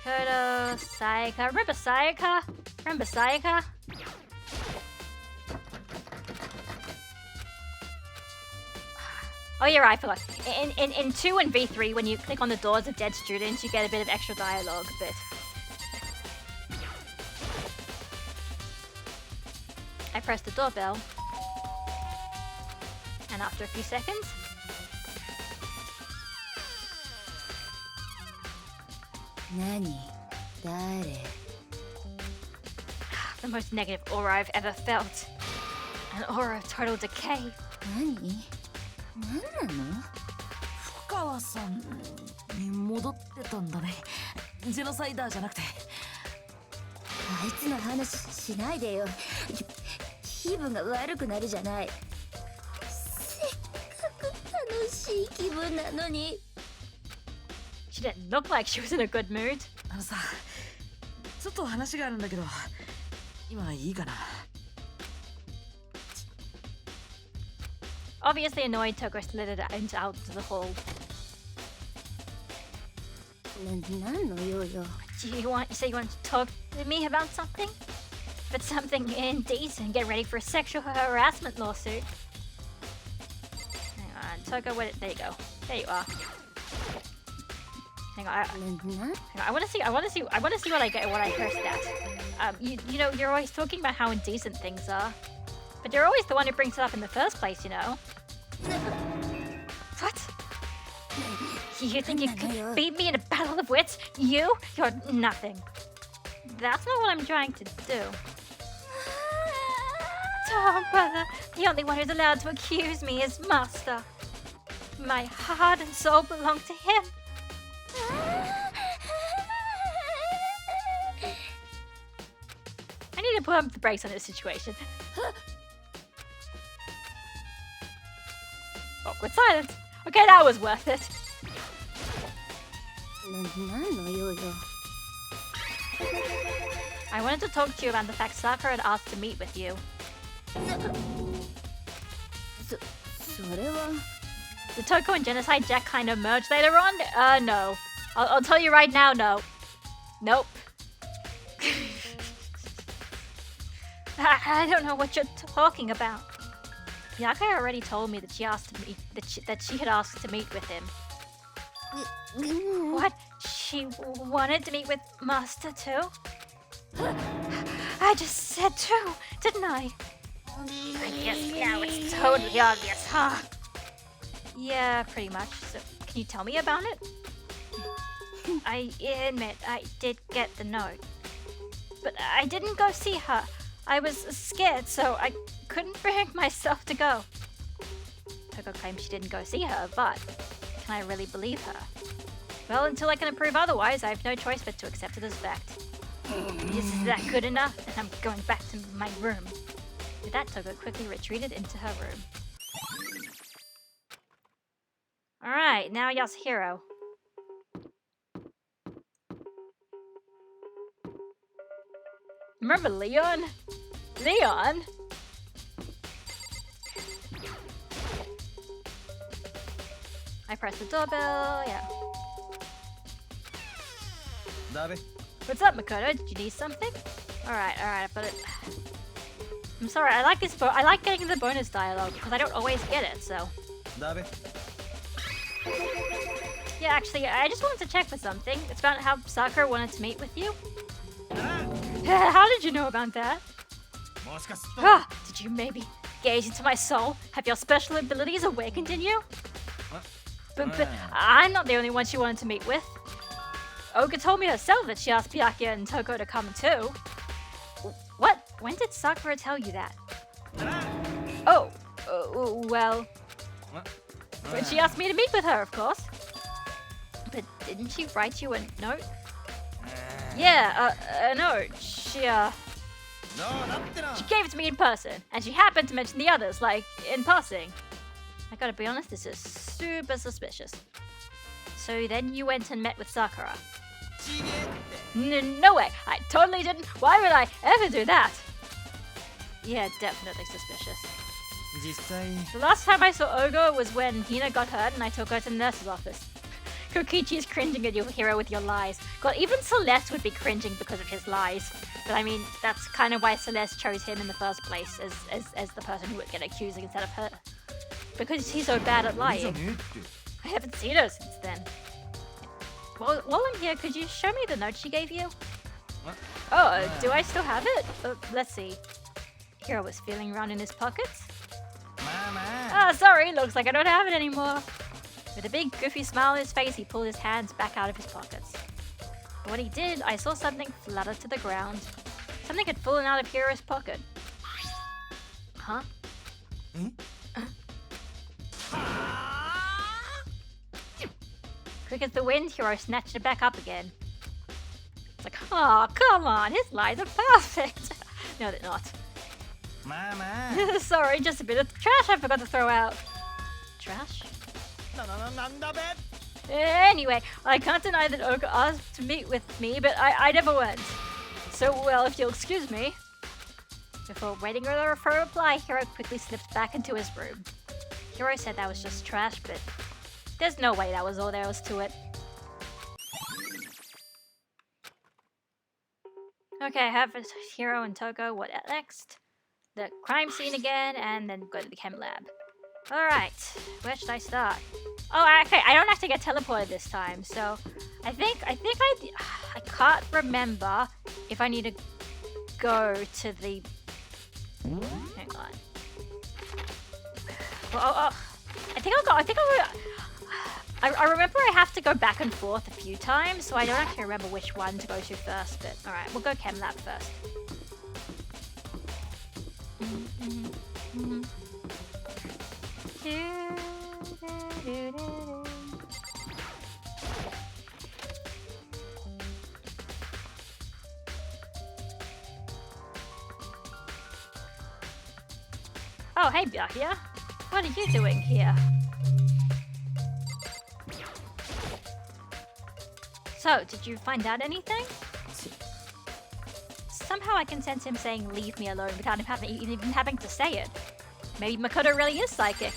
Makoto, Sayaka. Remember Sayaka? Oh, yeah, right, I forgot. In 2 and V3, when you click on the doors of dead students, you get a bit of extra dialogue, but... I press the doorbell. And after a few seconds... Nani? Dare? The most negative aura I've ever felt. An aura of total decay. Nani? 何なの深川さんに戻ってたんだね。ジェノサイダーじゃなくて。あいつの話しないでよ。気分が悪くなるじゃない。せっかく楽しい気分なのに。She didn't look like she was in a good mood. あのさ、ちょっと話があるんだけど、今いいかな。Obviously annoyed, Toko slid it out to the hall. なんの用よ。Do you say you want to talk to me about something? But something indecent. Get ready for a sexual harassment lawsuit. Hang on, Toko, there you go. There you are. Hang on, I want to see what I get when I curse that. You know, you're always talking about how indecent things are, but you're always the one who brings it up in the first place, you know. What? You think you could beat me in a battle of wits? You're nothing. That's not what I'm trying to do. Oh, brother, the only one who's allowed to accuse me is Master. My heart and soul belong to him. I need to pump the brakes on this situation. Awkward silence. Okay, that was worth it. なんの用よ。I wanted to talk to you about the fact Sakura had asked to meet with you. それは。 Did Toko and Genocide Jack kind of merge later on? No. I'll tell you right now, no. Nope. I don't know what you're talking about. Yakai already told me that she had asked to meet with him. What? She wanted to meet with Master too? I just said too, didn't I? I guess now it's totally obvious, huh? Yeah, pretty much. So, can you tell me about it? I admit I did get the note. But I didn't go see her. I was scared, so I couldn't bring myself to go. Toko claims she didn't go see her, but can I really believe her? Well, until I can prove otherwise, I have no choice but to accept it as fact. Is that good enough? And I'm going back to my room. With that, Toko quickly retreated into her room. Alright, now Yasuhiro. Remember Leon? Leon? I press the doorbell, yeah. What's up, Makoto? Did you need something? Alright, I've got it. I'm sorry, I like this I like getting the bonus dialogue because I don't always get it, so. Yeah, actually, I just wanted to check for something. It's about how Sakura wanted to meet with you. How did you know about that? Did you maybe gaze into my soul? Have your special abilities awakened in you? But I'm not the only one she wanted to meet with. Oga told me herself that she asked Byakuya and Toko to come too. What? When did Sakura tell you that? Oh, well... When she asked me to meet with her, of course. But didn't she write you a note? Yeah, a note. She gave it to me in person, and she happened to mention the others, like, in passing. I gotta be honest, this is super suspicious. So then you went and met with Sakura? No way, I totally didn't. Why would I ever do that? Yeah, definitely suspicious. The last time I saw Ogo was when Hina got hurt and I took her to the nurse's office. Kokichi is cringing at your hero with your lies. God, even Celeste would be cringing because of his lies. But I mean, that's kind of why Celeste chose him in the first place as the person who would get accused instead of her. Because he's so bad at lying. I haven't seen her since then. While I'm here, could you show me the note she gave you? Oh, do I still have it? Let's see. Hiro was feeling around in his pockets. Ah, sorry, looks like I don't have it anymore. With a big goofy smile on his face, he pulled his hands back out of his pockets. But when he did, I saw something flutter to the ground. Something had fallen out of Hiro's pocket. Huh? Quick as the wind, Hiro snatched it back up again. It's like, oh, come on, his lies are perfect. No, they're not. Sorry, just a bit of trash I forgot to throw out. Trash? Anyway, I can't deny that Oga asked to meet with me, but I never went. So, well, if you'll excuse me. Before waiting for a reply, Hiro quickly slipped back into his room. Hiro said that was just trash, but there's no way that was all there was to it. Okay, I have Hiro and Toko. What next? The crime scene again, and then go to the chem lab. Alright, where should I start? Oh, okay, I don't have to get teleported this time, so I think I can't remember if I need to go to the... Hang on. I remember I have to go back and forth a few times, so I don't actually remember which one to go to first, but alright, we'll go chem lab first. Oh, hey Byakuya. What are you doing here? So, did you find out anything? Somehow I can sense him saying leave me alone without him even having to say it. Maybe Makoto really is psychic.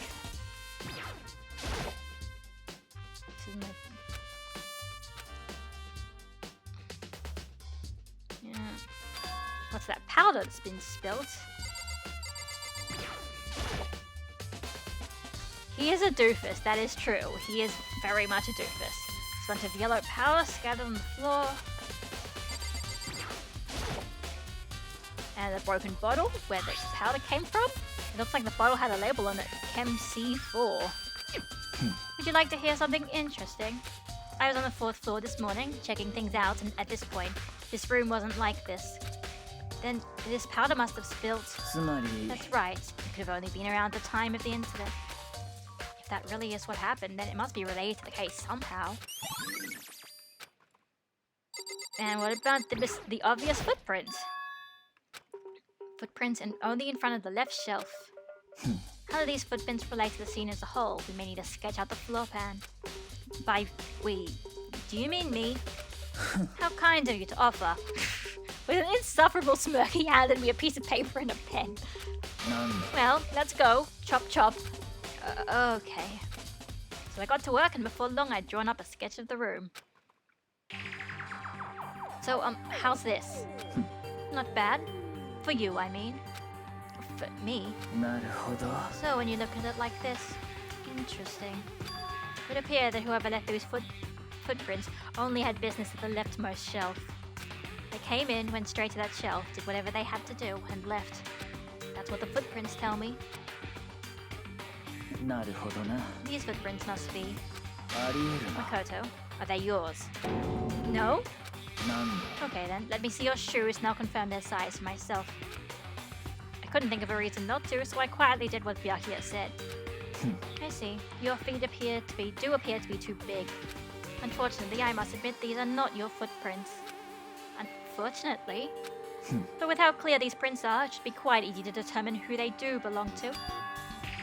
Yeah. What's that powder that's been spilt? He is a doofus, that is true. He is very much a doofus. There's a bunch of yellow powder scattered on the floor. And a broken bottle where the powder came from. It looks like the bottle had a label on it, Chem C4. Would you like to hear something interesting? I was on the 4th floor this morning, checking things out, and at this point, this room wasn't like this. Then this powder must have spilt. That's right, it could have only been around the time of the incident. If that really is what happened, then it must be related to the case somehow. And what about the obvious footprint? Footprints and only in front of the left shelf. How do these footprints relate to the scene as a whole? We may need to sketch out the floor plan. By we, do you mean me? How kind of you to offer. With an insufferable smirk, he handed me a piece of paper and a pen. Well, let's go. Chop chop. Okay. So I got to work, and before long I'd drawn up a sketch of the room. So, how's this? Not bad. For you, I mean. For me. なるほど So when you look at it like this, interesting. It would appear that whoever left those footprints only had business at the leftmost shelf. They came in, went straight to that shelf, did whatever they had to do, and left. That's what the footprints tell me. なるほどな These footprints must be ありえるな Makoto. Are they yours? No? なんだ Okay then, let me see your shoes and I'll confirm their size for myself. I couldn't think of a reason not to, so I quietly did what Byakuya said. I see. Your feet do appear to be too big. Unfortunately, I must admit these are not your footprints. Unfortunately? But with how clear these prints are, it should be quite easy to determine who they do belong to.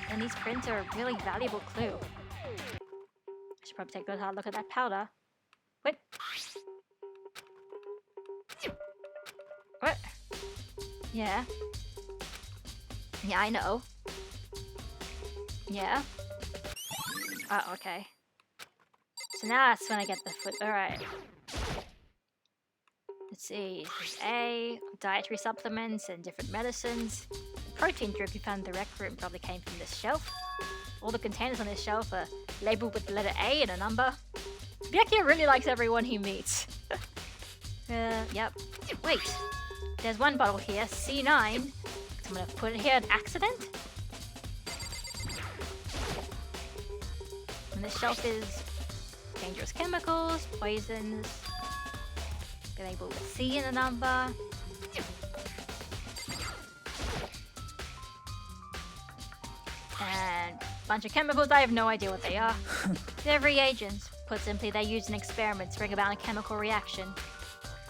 And these prints are a really valuable clue. I should probably take a good hard look at that powder. What? What? Yeah. Yeah, I know. Yeah. Oh, okay. So now that's when I get the foot. Alright. Let's see. There's A, dietary supplements and different medicines. The protein drip you found in the rec room probably came from this shelf. All the containers on this shelf are labeled with the letter A and a number. Byakuya really likes everyone he meets. Yep. Wait. There's one bottle here, C9. I'm gonna put it here an accident. And this shelf is dangerous chemicals, poisons. Labeled with C in the number. And a bunch of chemicals, I have no idea what they are. They're reagents. Put simply, they're used in experiments to bring about a chemical reaction.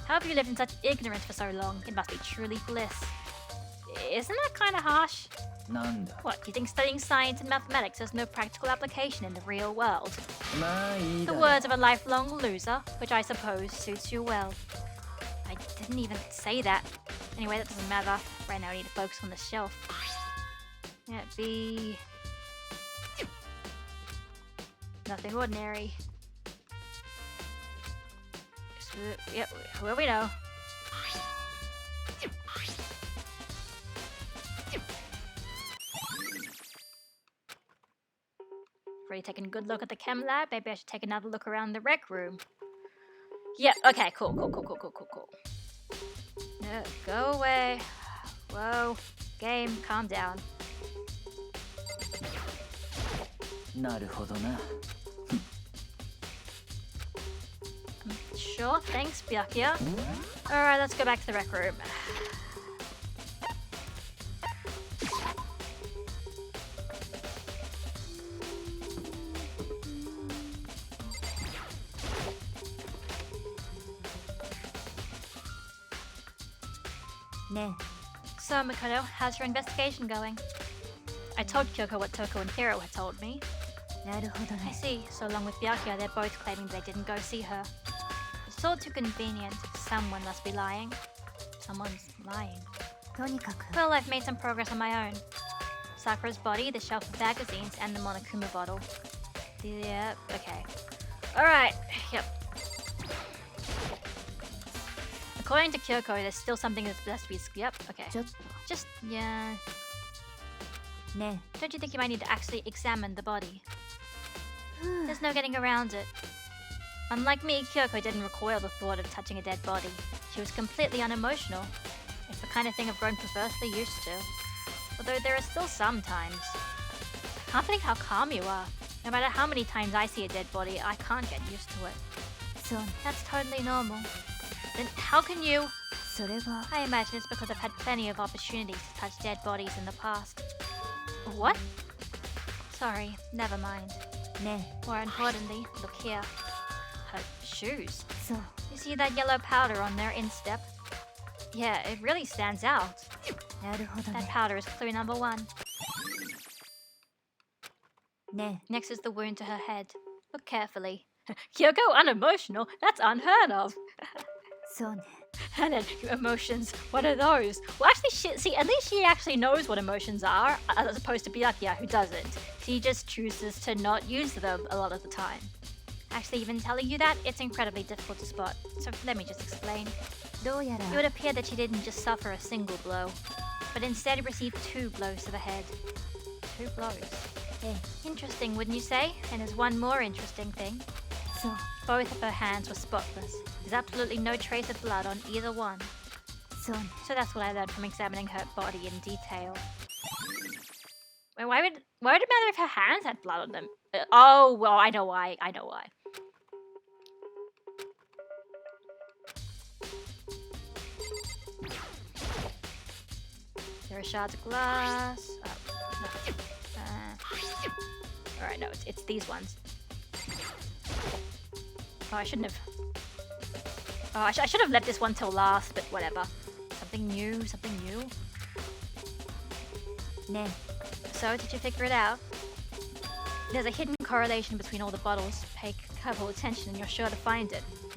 How have you lived in such ignorance for so long? It must be truly bliss. Isn't that kind of harsh? なんだ What, you think studying science and mathematics has no practical application in the real world? まあいい The だろ words of a lifelong loser, which I suppose suits you well. I didn't even say that. Anyway, that doesn't matter. Right now I need to focus on the shelf. Yeah, be... nothing ordinary. Yep, who we know. Already taken a good look at the chem lab. Maybe I should take another look around the rec room. Yep, okay, cool. Go away. Whoa. Game, calm down. なるほどな Sure, thanks, Byakuya. Alright, let's go back to the rec room. So, Makoto, how's your investigation going? I told Kyoko what Toko and Hiro had told me. I see. So along with Byakuya, they're both claiming they didn't go see her. It's all too convenient. Someone must be lying. Someone's lying. Well, I've made some progress on my own. Sakura's body, the shelf of magazines, and the Monokuma bottle. Yeah, okay. Alright, yep. According to Kyoko, there's still something that's best to be... Yep, okay. Just, yeah... Don't you think you might need to actually examine the body? There's no getting around it. Unlike me, Kyoko didn't recoil the thought of touching a dead body. She was completely unemotional. It's the kind of thing I've grown perversely used to. Although there are still some times. I can't believe how calm you are. No matter how many times I see a dead body, I can't get used to it. So, that's totally normal. Then how can you... I imagine it's because I've had plenty of opportunities to touch dead bodies in the past. What? Sorry, never mind. More importantly, look here. Her shoes. You see that yellow powder on their instep? Yeah, it really stands out. That powder is clue number 1. ね Next is the wound to her head. Look carefully. Kyoko unemotional? That's unheard of. えそうね And then emotions, what are those? Well, actually, see, at least she actually knows what emotions are, as opposed to Byakuya, who doesn't. She just chooses to not use them a lot of the time. Actually, even telling you that, it's incredibly difficult to spot. So let me just explain. どうやら It would appear that she didn't just suffer a single blow, but instead received 2 blows to the head. 2 blows. え Interesting, wouldn't you say? And there's one more interesting thing. そう Both of her hands were spotless. There's absolutely no trace of blood on either one. そうね So that's what I learned from examining her body in detail. Wait, why would it matter if her hands had blood on them? Oh, well, I know why. I know why. There are shards of glass. Oh, no. Alright, no, it's these ones. Oh, I shouldn't have. Oh, I should have left this one till last, but whatever. Something new, something new. ね So, did you figure it out? There's a hidden correlation between all the bottles. Pay careful attention and you're sure to find it.